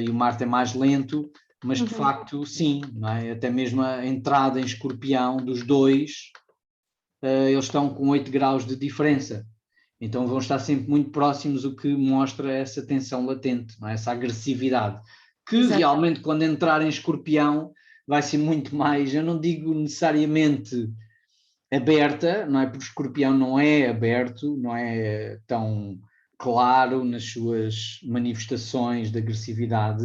e o Marte é mais lento, mas de facto sim, não é? Até mesmo a entrada em Escorpião dos dois, eles estão com 8 graus de diferença, então vão estar sempre muito próximos, o que mostra essa tensão latente, não é? Essa agressividade, que Exato. Realmente quando entrar em Escorpião vai ser muito mais, eu não digo necessariamente aberta, não é? Porque o Escorpião não é aberto, não é tão claro nas suas manifestações de agressividade,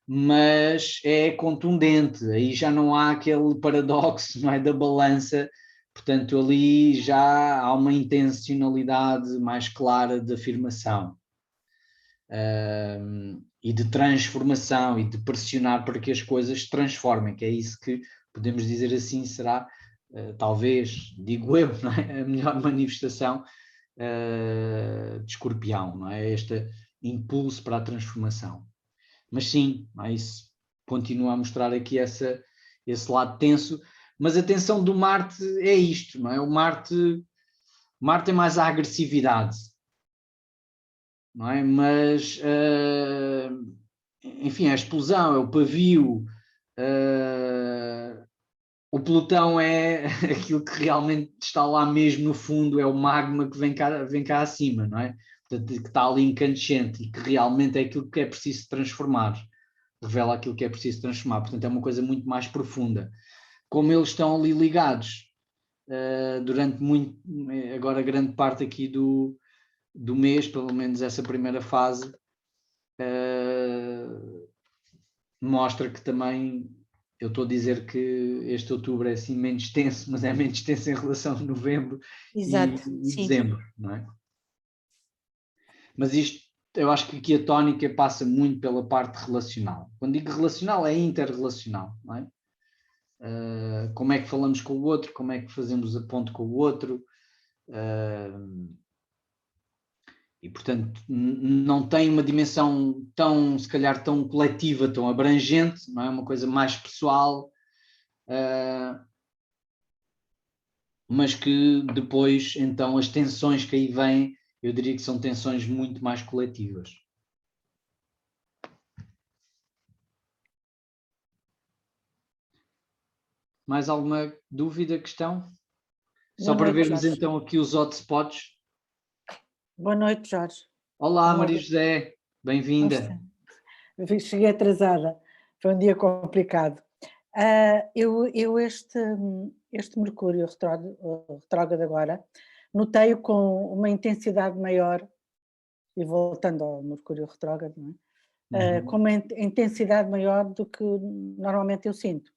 mas é contundente, aí já não há aquele paradoxo, não é, da balança, portanto ali já há uma intencionalidade mais clara de afirmação e de transformação e de pressionar para que as coisas se transformem, que é isso que podemos dizer assim será, talvez, digo eu, não é? A melhor manifestação de Escorpião, não é? Este impulso para a transformação. Mas sim, isso continua a mostrar aqui esse lado tenso, mas a tensão do Marte é isto, não é? O Marte é mais a agressividade, não é? Mas, enfim, a explosão, é o pavio, o Plutão é aquilo que realmente está lá mesmo no fundo, é o magma que vem cá acima, não é? Portanto, que está ali incandescente e que realmente é aquilo que é preciso transformar, revela aquilo que é preciso transformar, portanto é uma coisa muito mais profunda. Como eles estão ali ligados durante agora grande parte aqui do mês, pelo menos essa primeira fase, mostra que também, eu estou a dizer que este outubro é assim menos tenso, mas é menos tenso em relação a novembro Exato, e sim. dezembro, não é? Mas isto, eu acho que aqui a tónica passa muito pela parte relacional. Quando digo relacional, é interrelacional, não é? Como é que falamos com o outro, como é que fazemos a ponte com o outro, e portanto não tem uma dimensão tão, se calhar, tão coletiva, tão abrangente, não é? Uma coisa mais pessoal, mas que depois, então, as tensões que aí vêm, eu diria que são tensões muito mais coletivas. Mais alguma dúvida, questão? Só para vermos então aqui os hotspots. Boa noite, Jorge. Olá, Maria José, bem-vinda. Cheguei atrasada, foi um dia complicado. Este Mercúrio retrógrado agora, notei-o com uma intensidade maior, e voltando ao Mercúrio retrógrado, não é? Com uma intensidade maior do que normalmente eu sinto.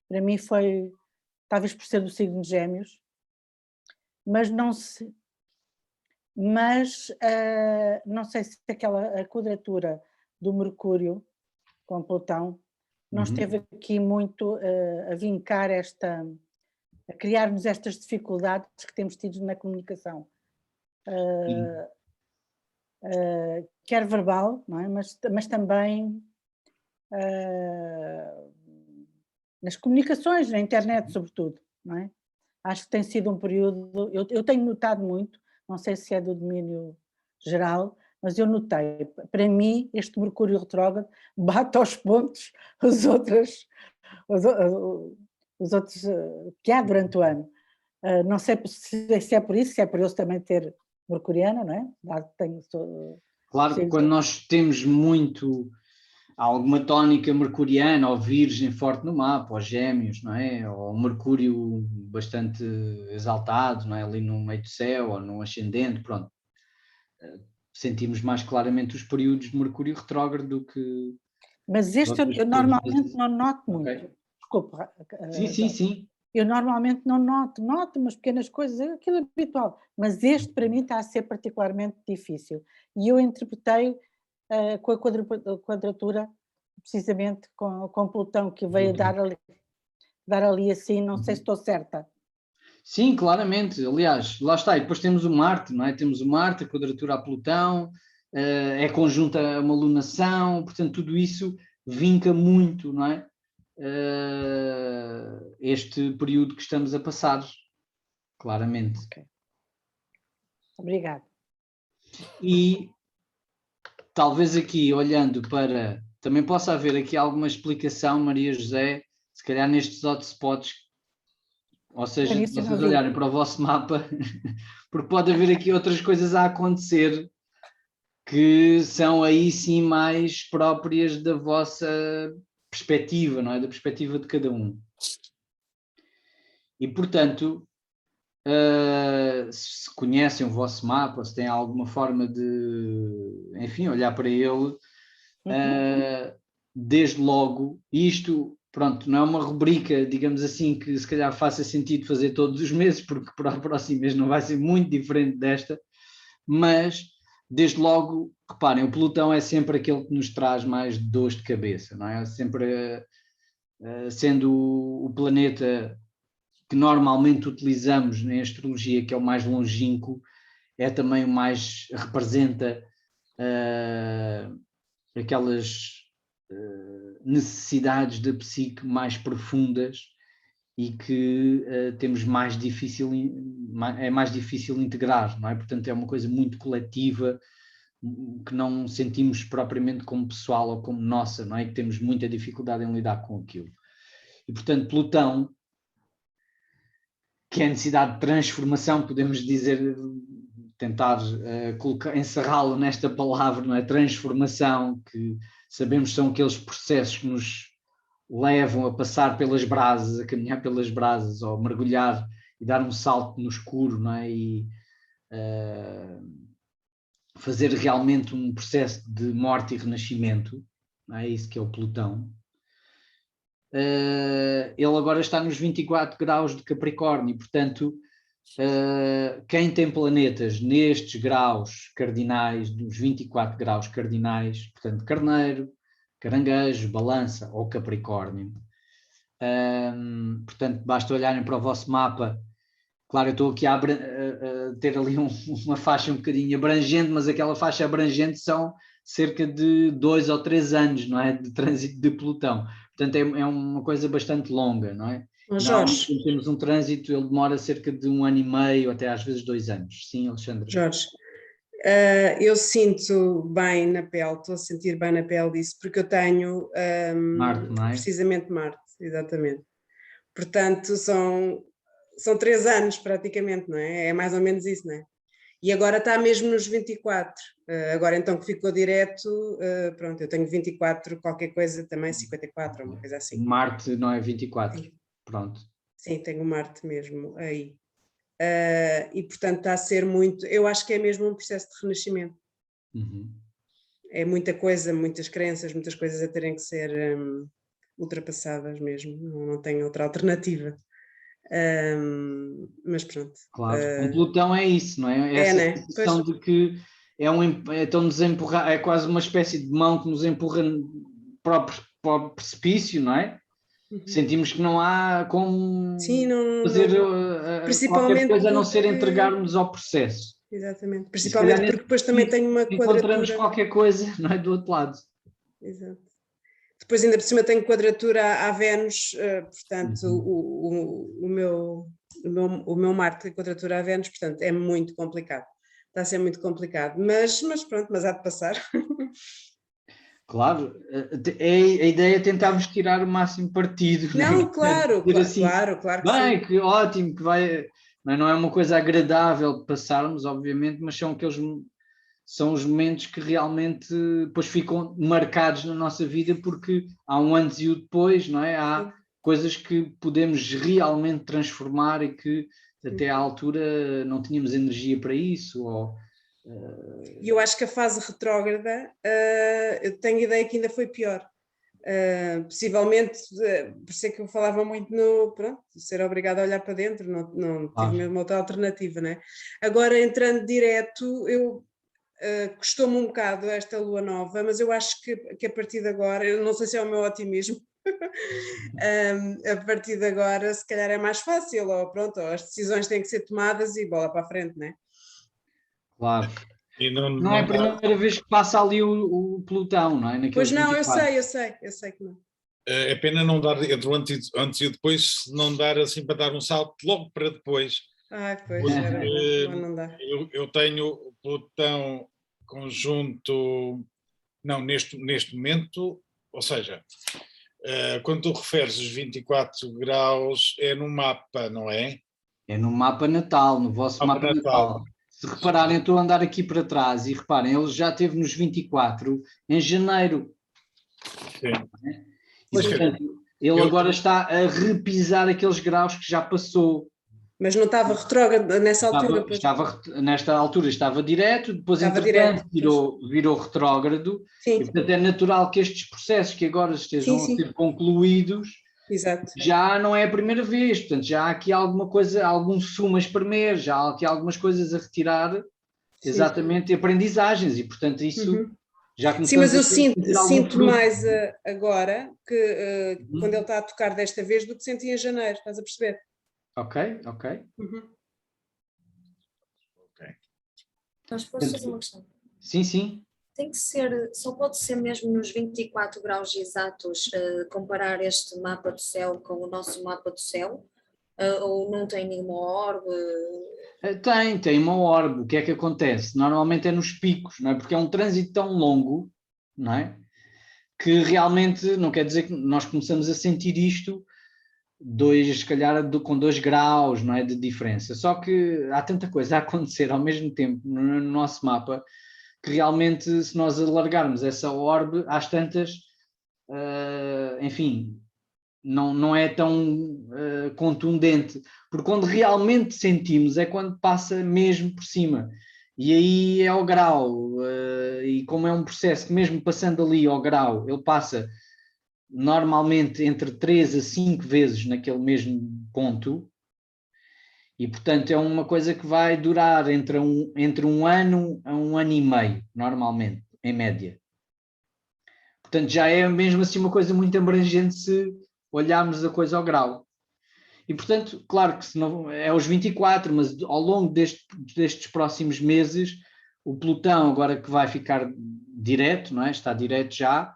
Para mim foi, talvez por ser do signo de Gêmeos, mas não sei se a quadratura do Mercúrio com Plutão não esteve aqui muito a vincar a criar-nos estas dificuldades que temos tido na comunicação, quer verbal, não é? mas também nas comunicações, na internet sobretudo, não é? Acho que tem sido um período, eu tenho notado muito, não sei se é do domínio geral, mas eu notei, para mim este Mercúrio retrógrado bate aos pontos os outros que há durante o ano. Não sei se é por isso, se é por eu também ter mercuriana, não é? Claro que quando nós temos muito alguma tónica mercuriana ou virgem forte no mapa, ou gêmeos, não é? Ou Mercúrio bastante exaltado, não é? Ali no meio do céu ou no ascendente, pronto. Sentimos mais claramente os períodos de Mercúrio retrógrado do que... Mas este eu normalmente não noto muito. Okay. Desculpa. Sim. Eu normalmente não noto umas pequenas coisas, aquilo é habitual, mas este para mim está a ser particularmente difícil. E eu interpretei com a quadratura, precisamente com Plutão, que veio dar ali assim, não sei se estou certa. Sim, claramente. Aliás, lá está. E depois temos o Marte, não é? Temos o Marte, a quadratura a Plutão, é conjunta a uma lunação, portanto, tudo isso vinca muito, não é? Este período que estamos a passar, claramente. Okay. Obrigada. E talvez aqui, olhando para... Também possa haver aqui alguma explicação, Maria José, se calhar nestes hotspots, ou seja, se vocês olharem para o vosso mapa, porque pode haver aqui outras coisas a acontecer que são aí sim mais próprias da vossa perspectiva, não é? Da perspectiva de cada um. E, portanto, se conhecem o vosso mapa, se têm alguma forma de, enfim, olhar para ele, desde logo, isto, pronto, não é uma rubrica, digamos assim, que se calhar faça sentido fazer todos os meses, porque para o próximo mês não vai ser muito diferente desta, mas, desde logo, reparem, o Plutão é sempre aquele que nos traz mais dores de cabeça, não é? Sempre sendo o planeta que normalmente utilizamos em astrologia, que é o mais longínquo, é também o mais, representa aquelas necessidades da psique mais profundas e que temos mais difícil, é mais difícil integrar, não é? Portanto, é uma coisa muito coletiva, que não sentimos propriamente como pessoal ou como nossa, não é? Que temos muita dificuldade em lidar com aquilo. E, portanto, Plutão, que é a necessidade de transformação, podemos dizer, tentar encerrá-lo nesta palavra, não é? Transformação, que sabemos que são aqueles processos que nos levam a passar pelas brasas, a caminhar pelas brasas, ou mergulhar e dar um salto no escuro, não é? E fazer realmente um processo de morte e renascimento, não é? Isso que é o Plutão. ele agora está nos 24 graus de Capricórnio, portanto, quem tem planetas nestes graus cardinais, dos 24 graus cardinais, portanto, Carneiro, Caranguejo, Balança ou Capricórnio, portanto, basta olharem para o vosso mapa. Claro, eu estou aqui a ter ali uma faixa um bocadinho abrangente, mas aquela faixa abrangente são cerca de 2 ou 3 anos, não é? De trânsito de Plutão. Portanto, é uma coisa bastante longa, não é? Jorge. Quando temos um trânsito, ele demora cerca de 1 ano e meio, até às vezes 2 anos. Sim, Alexandra? Jorge, eu sinto bem na pele, estou a sentir bem na pele disso, porque eu tenho Marte, não é? precisamente Marte, exatamente. Portanto, são 3 anos praticamente, não é? É mais ou menos isso, não é? E agora está mesmo nos 24. Agora então que ficou direto, pronto, eu tenho 24, qualquer coisa também, 54, uma coisa assim. Marte não é 24, sim. Pronto. Sim, tenho Marte mesmo aí. E portanto está a ser muito, eu acho que é mesmo um processo de renascimento. Uhum. É muita coisa, muitas crenças, muitas coisas a terem que ser ultrapassadas mesmo, não tenho outra alternativa. Mas pronto. Claro, com Plutão é isso, não é? Essa né? sensação de que estão-nos a empurrar, é quase uma espécie de mão que nos empurra para o precipício, não é? Uhum. Sentimos que não há como fazer qualquer coisa a não ser entregarmos ao processo. Exatamente, principalmente porque depois também tenho uma quadratura. Encontramos qualquer coisa, não é? Do outro lado. Exato. Depois ainda por cima tenho quadratura à Vênus, portanto o meu Marte tem quadratura à Vênus, portanto é muito complicado, está a ser muito complicado, mas pronto, mas há de passar. Claro, a ideia é tentarmos tirar o máximo partido. Não, claro, assim, claro que bem, sim. que ótimo, que vai, não é uma coisa agradável de passarmos, obviamente, mas são os momentos que realmente depois ficam marcados na nossa vida, porque há um antes e o depois, não é? Há coisas que podemos realmente transformar e que até à altura não tínhamos energia para isso. E eu acho que a fase retrógrada, eu tenho a ideia que ainda foi pior. Possivelmente, por isso é que eu falava muito ser obrigado a olhar para dentro, não tive mesmo outra alternativa, não é? Agora, entrando direto, eu custou-me um bocado esta lua nova, mas eu acho que a partir de agora, eu não sei se é o meu otimismo, a partir de agora se calhar é mais fácil, ou pronto, as decisões têm que ser tomadas e bola para a frente, não é? Claro. Não é a primeira vez que passa ali o Plutão, não é? Pois não, eu sei que não. É pena não dar entre o antes e o depois, não dar assim para dar um salto logo para depois. Pois, não dá. Eu tenho Plutão conjunto, não, neste momento, ou seja, quando tu referes os 24 graus, é no mapa, não é? É no mapa natal, no vosso mapa natal. Se repararem, eu estou a andar aqui para trás e reparem, ele já esteve nos 24 em janeiro. Sim. E, portanto, ele agora está a repisar aqueles graus que já passou. Mas não estava retrógrado nessa altura? Nesta altura estava direto, depois entretanto virou retrógrado. Sim. E, portanto, é natural que estes processos que agora estejam a ser concluídos, exato, já não é a primeira vez, portanto já há aqui alguma coisa, algum sumo a espremer, já há aqui algumas coisas a retirar, exatamente, aprendizagens, e portanto isso já começamos. Sim, mas eu sinto mais agora, que quando ele está a tocar desta vez, do que senti em janeiro, estás a perceber? Ok. Mas posso fazer uma questão? Sim. Tem que ser, só pode ser mesmo nos 24 graus exatos, comparar este mapa do céu com o nosso mapa do céu? Ou não tem nenhuma orbe? Tem uma orbe. O que é que acontece? Normalmente é nos picos, não é? Porque é um trânsito tão longo, não é? Que realmente não quer dizer que nós começamos a sentir isto se calhar com 2 graus, não é, de diferença. Só que há tanta coisa a acontecer ao mesmo tempo no nosso mapa que realmente, se nós alargarmos essa orbe, às tantas, enfim, não é tão contundente, porque quando realmente sentimos é quando passa mesmo por cima, e aí é ao grau, e como é um processo que mesmo passando ali ao grau, ele passa normalmente entre 3 a 5 vezes naquele mesmo ponto, e portanto é uma coisa que vai durar entre um ano a um ano e meio, normalmente, em média. Portanto já é mesmo assim uma coisa muito abrangente se olharmos a coisa ao grau. E portanto, claro que se não, é aos 24, mas ao longo destes próximos meses, o Plutão agora que vai ficar direto, não é? Está direto já,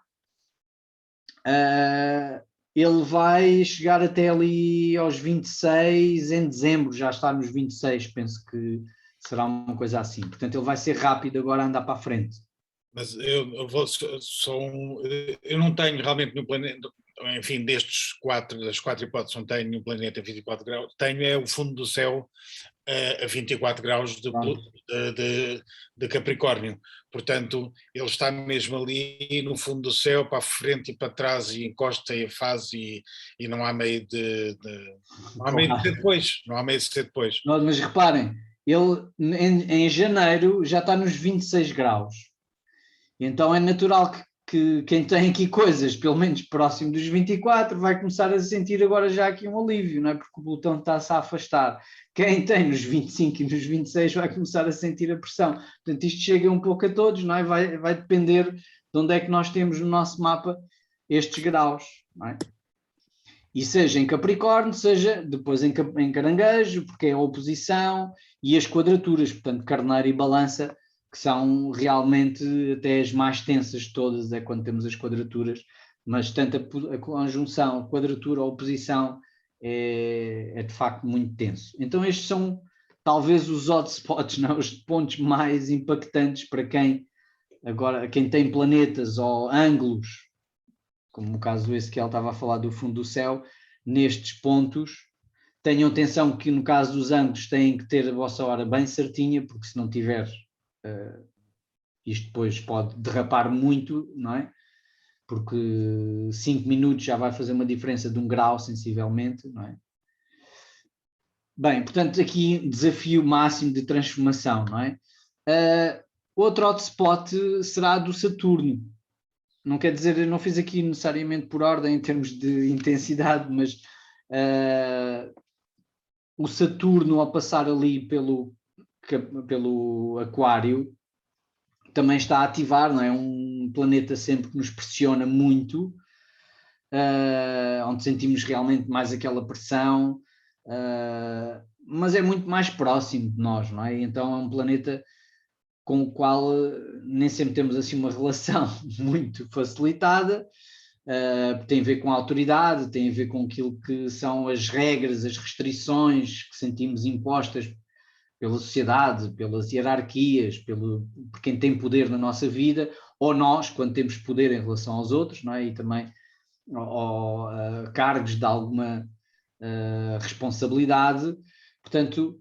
ele vai chegar até ali aos 26, em dezembro já está nos 26, penso que será uma coisa assim. Portanto, ele vai ser rápido agora a andar para a frente. Mas eu não tenho realmente no planeta, enfim, das 4 hipóteses, não tenho no planeta a 24 graus, tenho é o fundo do céu a 24 graus de Capricórnio. Portanto, ele está mesmo ali no fundo do céu, para a frente e para trás, e encosta e faz, e não há meio não há meio de ser depois. Não há meio de ser depois. Mas reparem, ele em janeiro já está nos 26 graus. Então é natural que quem tem aqui coisas, pelo menos próximo dos 24, vai começar a sentir agora já aqui um alívio, não é? Porque o Plutão está-se a afastar. Quem tem nos 25 e nos 26 vai começar a sentir a pressão. Portanto, isto chega um pouco a todos, não é? Vai depender de onde é que nós temos no nosso mapa estes graus, não é? E seja em Capricórnio, seja depois em Caranguejo, porque é a oposição, e as quadraturas, portanto, Carneiro e Balança, que são realmente até as mais tensas de todas, é quando temos as quadraturas, mas tanto a conjunção, a quadratura, a oposição é de facto muito tenso. Então estes são talvez os hotspots, não? Os pontos mais impactantes para quem tem planetas ou ângulos, como no caso esse que ele estava a falar do fundo do céu, nestes pontos. Tenham atenção que no caso dos ângulos têm que ter a vossa hora bem certinha, porque se não tiver, isto depois pode derrapar muito, não é? Porque 5 minutos já vai fazer uma diferença de 1 grau sensivelmente, não é? Bem, portanto aqui desafio máximo de transformação, não é? Outro hotspot será do Saturno. Não quer dizer, eu não fiz aqui necessariamente por ordem em termos de intensidade, mas o Saturno ao passar ali pelo Aquário também está a ativar, não é? Um planeta sempre que nos pressiona muito, onde sentimos realmente mais aquela pressão, mas é muito mais próximo de nós, não é? Então é um planeta com o qual nem sempre temos assim uma relação muito facilitada, tem a ver com a autoridade, tem a ver com aquilo que são as regras, as restrições que sentimos impostas pela sociedade, pelas hierarquias, por quem tem poder na nossa vida, ou nós, quando temos poder em relação aos outros, não é? E também cargos de alguma responsabilidade. Portanto,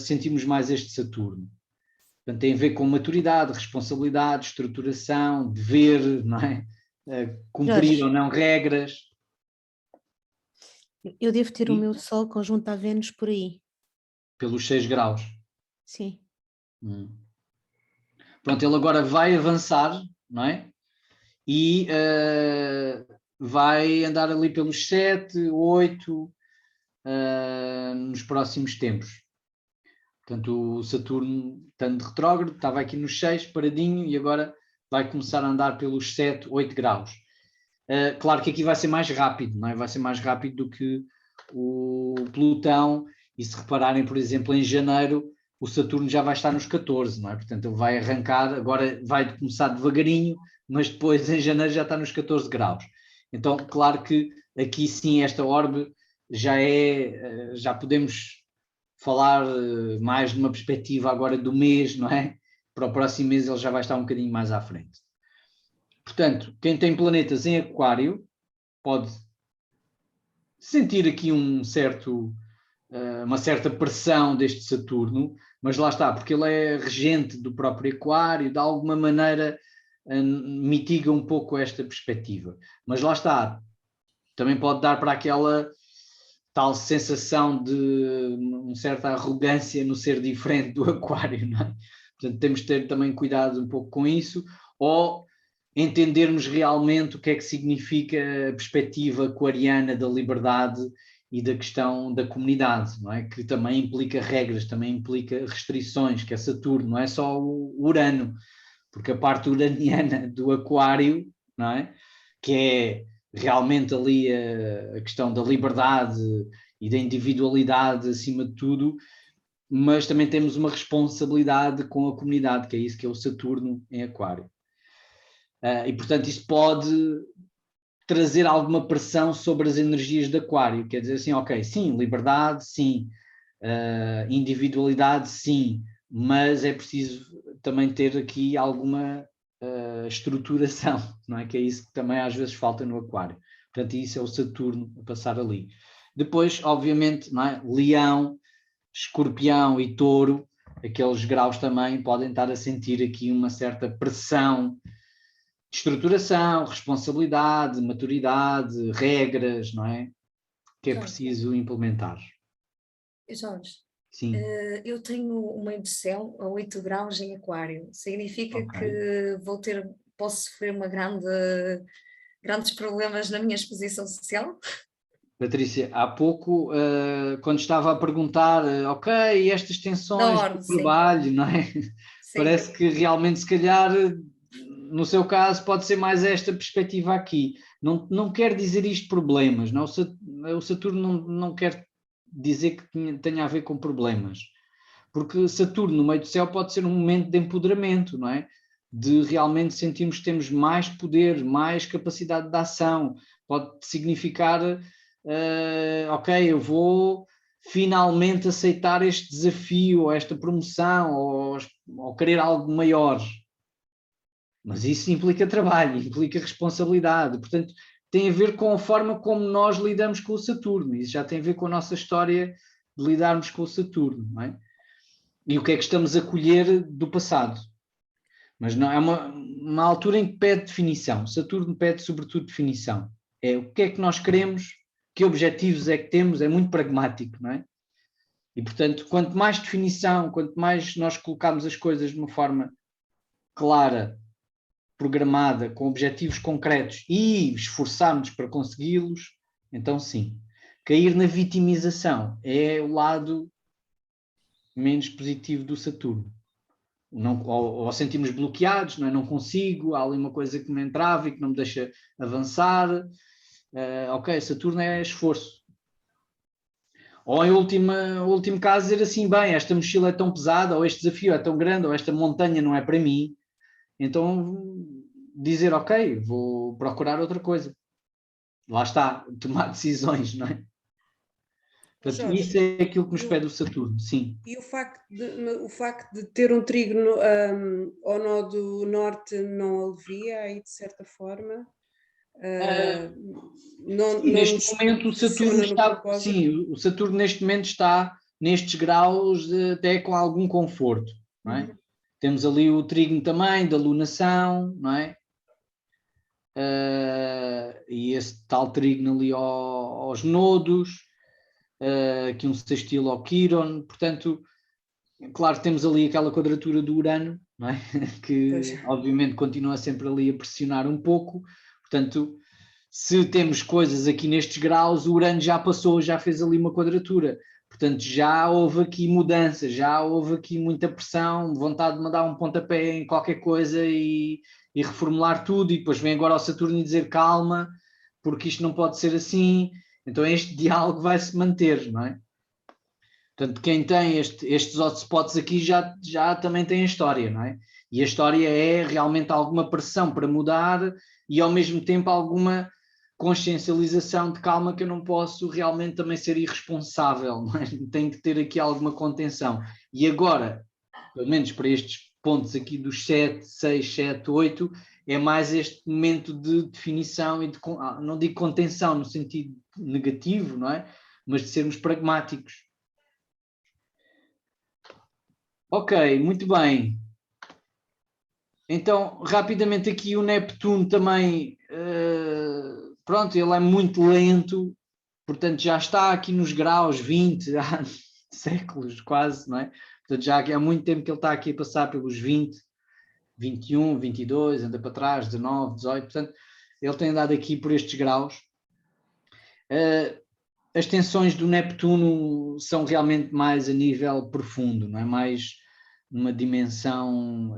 sentimos mais este Saturno. Portanto, tem a ver com maturidade, responsabilidade, estruturação, dever, não é? Cumprir Jorge, ou não regras. eu devo ter o meu Sol conjunto a Vênus por aí. Pelos 6 graus. Sim. Pronto, ele agora vai avançar, não é? E vai andar ali pelos 7, 8 nos próximos tempos. Portanto, o Saturno, estando de retrógrado, estava aqui nos 6, paradinho, e agora vai começar a andar pelos 7, 8 graus. Claro que aqui vai ser mais rápido, não é? Vai ser mais rápido do que o Plutão, e se repararem, por exemplo, em janeiro, o Saturno já vai estar nos 14, não é? Portanto, ele vai arrancar, agora vai começar devagarinho, mas depois em janeiro já está nos 14 graus. Então, claro que aqui sim, esta orbe já podemos falar mais numa perspectiva agora do mês, não é? Para o próximo mês ele já vai estar um bocadinho mais à frente. Portanto, quem tem planetas em Aquário pode sentir aqui uma certa pressão deste Saturno, mas lá está, porque ele é regente do próprio Aquário, de alguma maneira mitiga um pouco esta perspectiva. Mas lá está, também pode dar para aquela tal sensação de uma certa arrogância no ser diferente do Aquário, não é? Portanto, temos de ter também cuidado um pouco com isso, ou entendermos realmente o que é que significa a perspectiva aquariana da liberdade e da questão da comunidade, não é? Que também implica regras, também implica restrições, que é Saturno, não é só o Urano, porque a parte uraniana do aquário, não é? Que é realmente ali a questão da liberdade e da individualidade acima de tudo, mas também temos uma responsabilidade com a comunidade, que é isso que é o Saturno em aquário. E portanto isso pode trazer alguma pressão sobre as energias de aquário, quer dizer assim, ok, sim, liberdade, sim, individualidade, sim, mas é preciso também ter aqui alguma estruturação, não é? Que é isso que também às vezes falta no aquário. Portanto, isso é o Saturno a passar ali. Depois, obviamente, não é? Leão, Escorpião e Touro, aqueles graus também podem estar a sentir aqui uma certa pressão de estruturação, responsabilidade, maturidade, regras, não é? Que é preciso implementar. Jorge, sim. Eu tenho uma indução a 8 graus em aquário. Significa que posso sofrer grandes problemas na minha exposição social? Patrícia, há pouco, quando estava a perguntar, ok, estas tensões do trabalho, não é? Sim. Parece que realmente, se calhar, no seu caso, pode ser mais esta perspectiva aqui. Não quer dizer isto problemas, não? O Saturno não quer dizer que tenha a ver com problemas, porque Saturno no meio do céu pode ser um momento de empoderamento, não é? De realmente sentirmos que temos mais poder, mais capacidade de ação, pode significar, ok, eu vou finalmente aceitar este desafio, ou esta promoção, ou querer algo maior. Mas isso implica trabalho, implica responsabilidade, portanto tem a ver com a forma como nós lidamos com o Saturno, isso já tem a ver com a nossa história de lidarmos com o Saturno, não é? E o que é que estamos a colher do passado. Mas não é uma altura em que pede definição, Saturno pede sobretudo definição, é o que é que nós queremos, que objetivos é que temos, é muito pragmático, não é? E portanto, quanto mais definição, quanto mais nós colocamos as coisas de uma forma clara, programada, com objetivos concretos e esforçarmos para consegui-los, então sim. Cair na vitimização é o lado menos positivo do Saturno. Ou sentimos bloqueados, não consigo, há ali uma coisa que me entrava e que não me deixa avançar. Ok, Saturno é esforço. Ou em último caso dizer assim, bem, esta mochila é tão pesada, ou este desafio é tão grande, ou esta montanha não é para mim, então dizer, ok, vou procurar outra coisa. Lá está, tomar decisões, não é? Portanto, Jorge, isso é aquilo que nos pede o Saturno, sim. E o facto de ter um trígono ao nó do norte não alivia aí de certa forma? Neste momento o Saturno está, sim, o Saturno neste momento está nestes graus até com algum conforto, não é? Temos ali o trígono também da lunação, não é? E esse tal trígono ali aos nodos, aqui um sextil ao Quiron, portanto, claro, temos ali aquela quadratura do Urano, não é? Que obviamente continua sempre ali a pressionar um pouco, portanto, se temos coisas aqui nestes graus, o Urano já passou, já fez ali uma quadratura, portanto já houve aqui mudança, já houve aqui muita pressão, vontade de mandar um pontapé em qualquer coisa e reformular tudo, e depois vem agora ao Saturno e dizer calma, porque isto não pode ser assim, então este diálogo vai se manter, não é? Portanto, quem tem estes hotspots aqui já também tem a história, não é? E a história é realmente alguma pressão para mudar e ao mesmo tempo alguma consciencialização de calma, que eu não posso realmente também ser irresponsável, não é? Tenho que ter aqui alguma contenção. E agora, pelo menos para estes pontos aqui dos 7, 6, 7, 8, é mais este momento de definição e de, não digo contenção no sentido negativo, não é? Mas de sermos pragmáticos. Ok, muito bem. Então, rapidamente aqui o Neptuno também, pronto, ele é muito lento, portanto já está aqui nos graus 20, há séculos quase, não é? Portanto já há muito tempo que ele está aqui a passar pelos 20, 21, 22, anda para trás, 19, 18, portanto, ele tem andado aqui por estes graus. As tensões do Neptuno são realmente mais a nível profundo, não é? Mais numa dimensão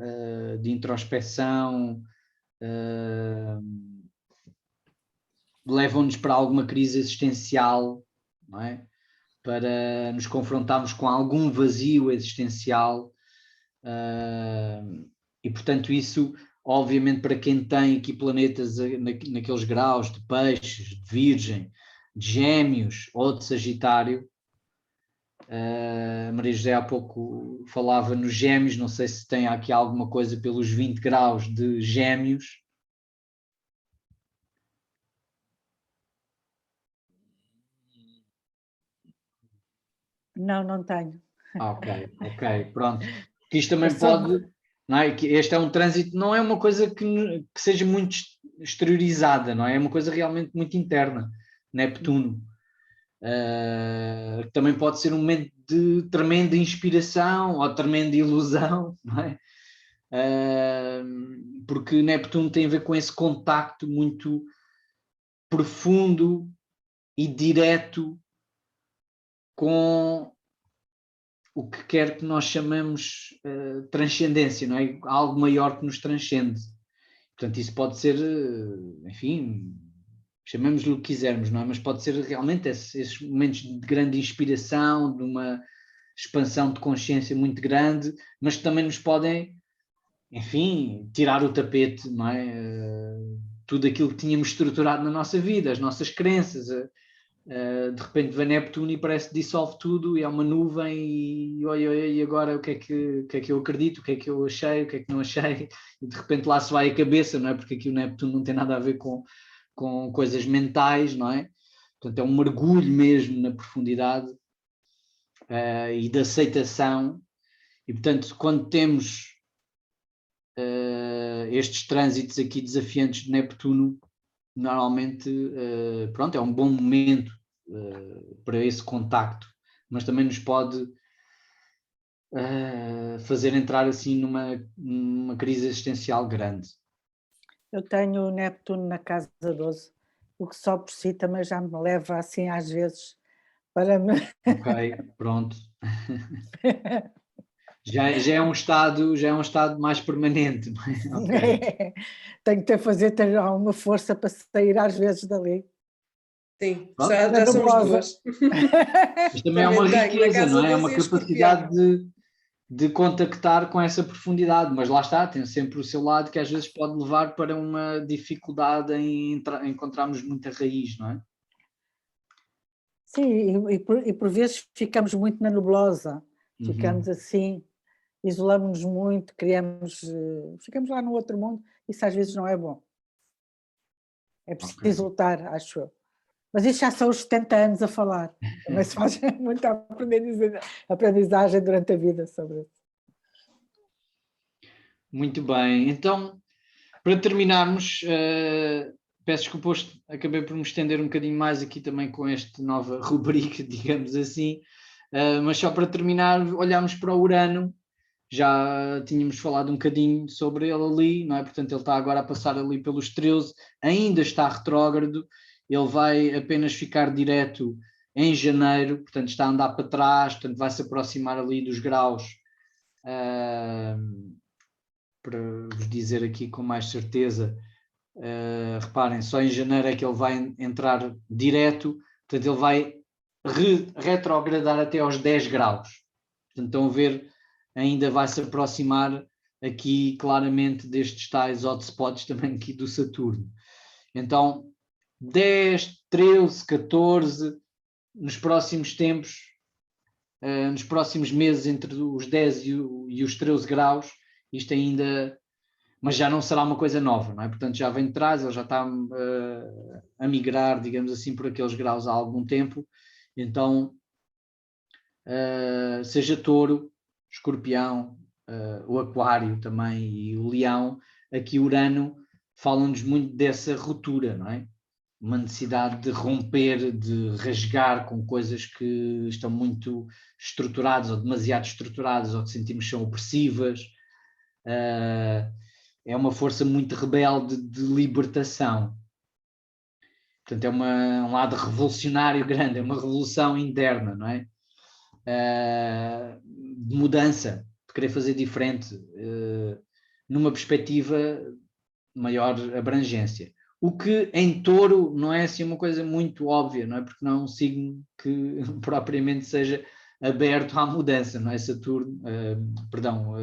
de introspecção, levam-nos para alguma crise existencial, não é? Para nos confrontarmos com algum vazio existencial, e portanto isso, obviamente, para quem tem aqui planetas naqueles graus de Peixes, de Virgem, de Gêmeos ou de Sagitário, a Maria José há pouco falava nos Gêmeos, não sei se tem aqui alguma coisa pelos 20 graus de Gêmeos. Não, não tenho. Ok, pronto. Que isto também pode, não é? Que este é um trânsito, não é uma coisa que seja muito exteriorizada, não é? É uma coisa realmente muito interna, Neptuno. Também pode ser um momento de tremenda inspiração ou tremenda ilusão, não é? Porque Neptuno tem a ver com esse contacto muito profundo e direto com o que quer que nós chamamos transcendência, não é? Algo maior que nos transcende. Portanto, isso pode ser, enfim, chamemos-lhe o que quisermos, não é? Mas pode ser realmente esses momentos de grande inspiração, de uma expansão de consciência muito grande, mas que também nos podem, enfim, tirar o tapete, não é? Tudo aquilo que tínhamos estruturado na nossa vida, as nossas crenças, de repente vem Neptuno e parece que dissolve tudo e é uma nuvem e agora o que é que eu acredito, o que é que eu achei, o que é que não achei, e de repente lá se vai a cabeça, não é? Porque aqui o Neptuno não tem nada a ver com coisas mentais, não é? Portanto, é um mergulho mesmo na profundidade e da aceitação, e portanto, quando temos estes trânsitos aqui desafiantes de Neptuno, normalmente, pronto, é um bom momento para esse contacto, mas também nos pode fazer entrar assim numa crise existencial grande. Eu tenho o Neptuno na casa 12, o que só por si também já me leva assim às vezes para me... Ok, pronto. Já é um estado mais permanente. Okay. Tenho que ter alguma força para sair às vezes dali. Sim, já somos duas. Mas também é uma riqueza, não é? É uma capacidade de contactar com essa profundidade, mas lá está, tem sempre o seu lado que às vezes pode levar para uma dificuldade em encontrarmos muita raiz, não é? Sim, e por vezes ficamos muito na nebulosa, ficamos assim, isolamos-nos muito, ficamos lá no outro mundo, isso às vezes não é bom. É preciso lutar, acho eu. Mas isso já são os 70 anos a falar, também se faz muita aprendizagem durante a vida sobre isso. Muito bem, então, para terminarmos, peço desculpa, acabei por me estender um bocadinho mais aqui também com esta nova rubrica, digamos assim, mas só para terminar, olhamos para o Urano, já tínhamos falado um bocadinho sobre ele ali, não é? Portanto, ele está agora a passar ali pelos 13, ainda está retrógrado, ele vai apenas ficar direto em janeiro, portanto está a andar para trás, portanto vai se aproximar ali dos graus, para vos dizer aqui com mais certeza, reparem, só em janeiro é que ele vai entrar direto, portanto ele vai retrogradar até aos 10 graus, portanto estão a ver, ainda vai se aproximar aqui claramente destes tais hotspots também aqui do Saturno. Então 10, 13, 14, nos próximos tempos, nos próximos meses, entre os 10 e os 13 graus, isto ainda, mas já não será uma coisa nova, não é? Portanto, já vem de trás, ele já está a migrar, digamos assim, por aqueles graus há algum tempo, então, seja Touro, Escorpião, o Aquário também e o Leão, aqui Urano, falam-nos muito dessa ruptura, não é? Uma necessidade de romper, de rasgar com coisas que estão muito estruturadas ou demasiado estruturadas ou que sentimos são opressivas. é uma força muito rebelde de libertação. Portanto, é um lado revolucionário grande, é uma revolução interna, não é? De mudança, de querer fazer diferente, numa perspectiva de maior abrangência. O que em Touro não é assim uma coisa muito óbvia, não é? Porque não é um signo que propriamente seja aberto à mudança, não é?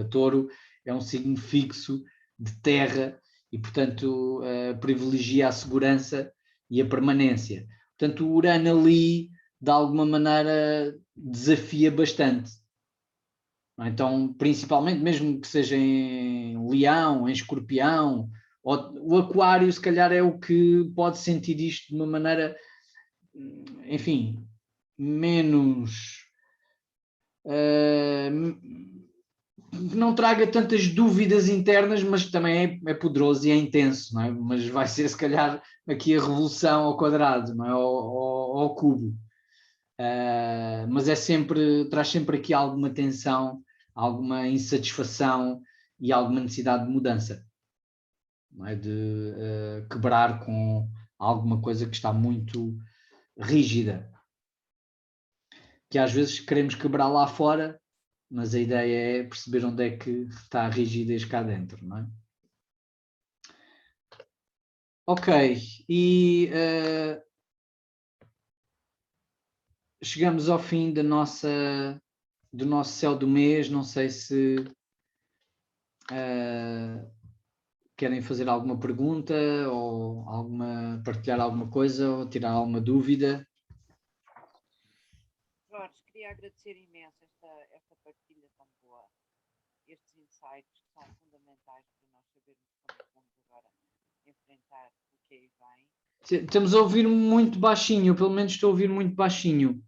Touro é um signo fixo de terra e, portanto, privilegia a segurança e a permanência. Portanto, o Urano ali, de alguma maneira, desafia bastante. Então, principalmente, mesmo que seja em Leão, em Escorpião, o Aquário, se calhar, é o que pode sentir isto de uma maneira, enfim, menos... que não traga tantas dúvidas internas, mas também é poderoso e é intenso, não é? Mas vai ser, se calhar, aqui a revolução ao quadrado, não é? Ao cubo. Mas traz sempre aqui alguma tensão, alguma insatisfação e alguma necessidade de mudança, não é? De quebrar com alguma coisa que está muito rígida, que às vezes queremos quebrar lá fora, mas a ideia é perceber onde é que está a rigidez cá dentro, não é? Ok, e chegamos ao fim do nosso céu do mês. Não sei se querem fazer alguma pergunta ou partilhar alguma coisa ou tirar alguma dúvida. Jorge, queria agradecer imenso esta partilha tão boa, estes insights que são fundamentais para nós sabermos como vamos agora enfrentar o que aí vem. Estamos a ouvir muito baixinho, pelo menos estou a ouvir muito baixinho.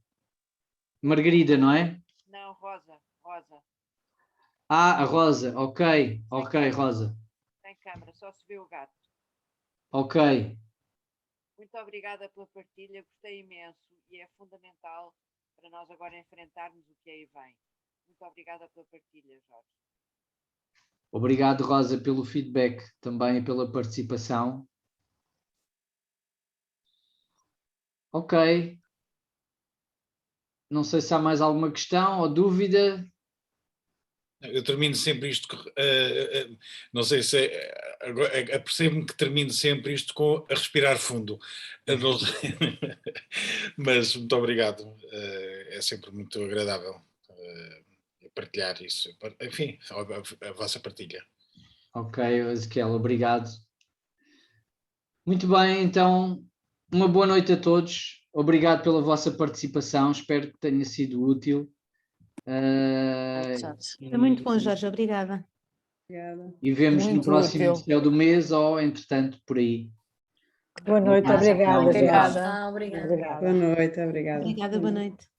Margarida, não é? Não, Rosa. A Rosa, ok, Rosa. Sem câmara, só se vê o gato. Ok. Muito obrigada pela partilha, gostei imenso e é fundamental para nós agora enfrentarmos o que aí vem. Muito obrigada pela partilha, Jorge. Obrigado, Rosa, pelo feedback também e pela participação. Ok. Não sei se há mais alguma questão ou dúvida. Eu termino sempre isto, não sei se apercebo-me que termino sempre isto a respirar fundo. Não sei, mas muito obrigado, é sempre muito agradável partilhar isso. Enfim, a vossa partilha. Ok, Ezequiel, obrigado. Muito bem, então, uma boa noite a todos. Obrigado pela vossa participação, espero que tenha sido útil. Foi muito bom, Jorge, obrigada. E vemos no próximo céu do mês ou, entretanto, por aí. Boa noite, obrigada. Obrigada. Obrigada. Boa noite, obrigada. Obrigada, boa noite.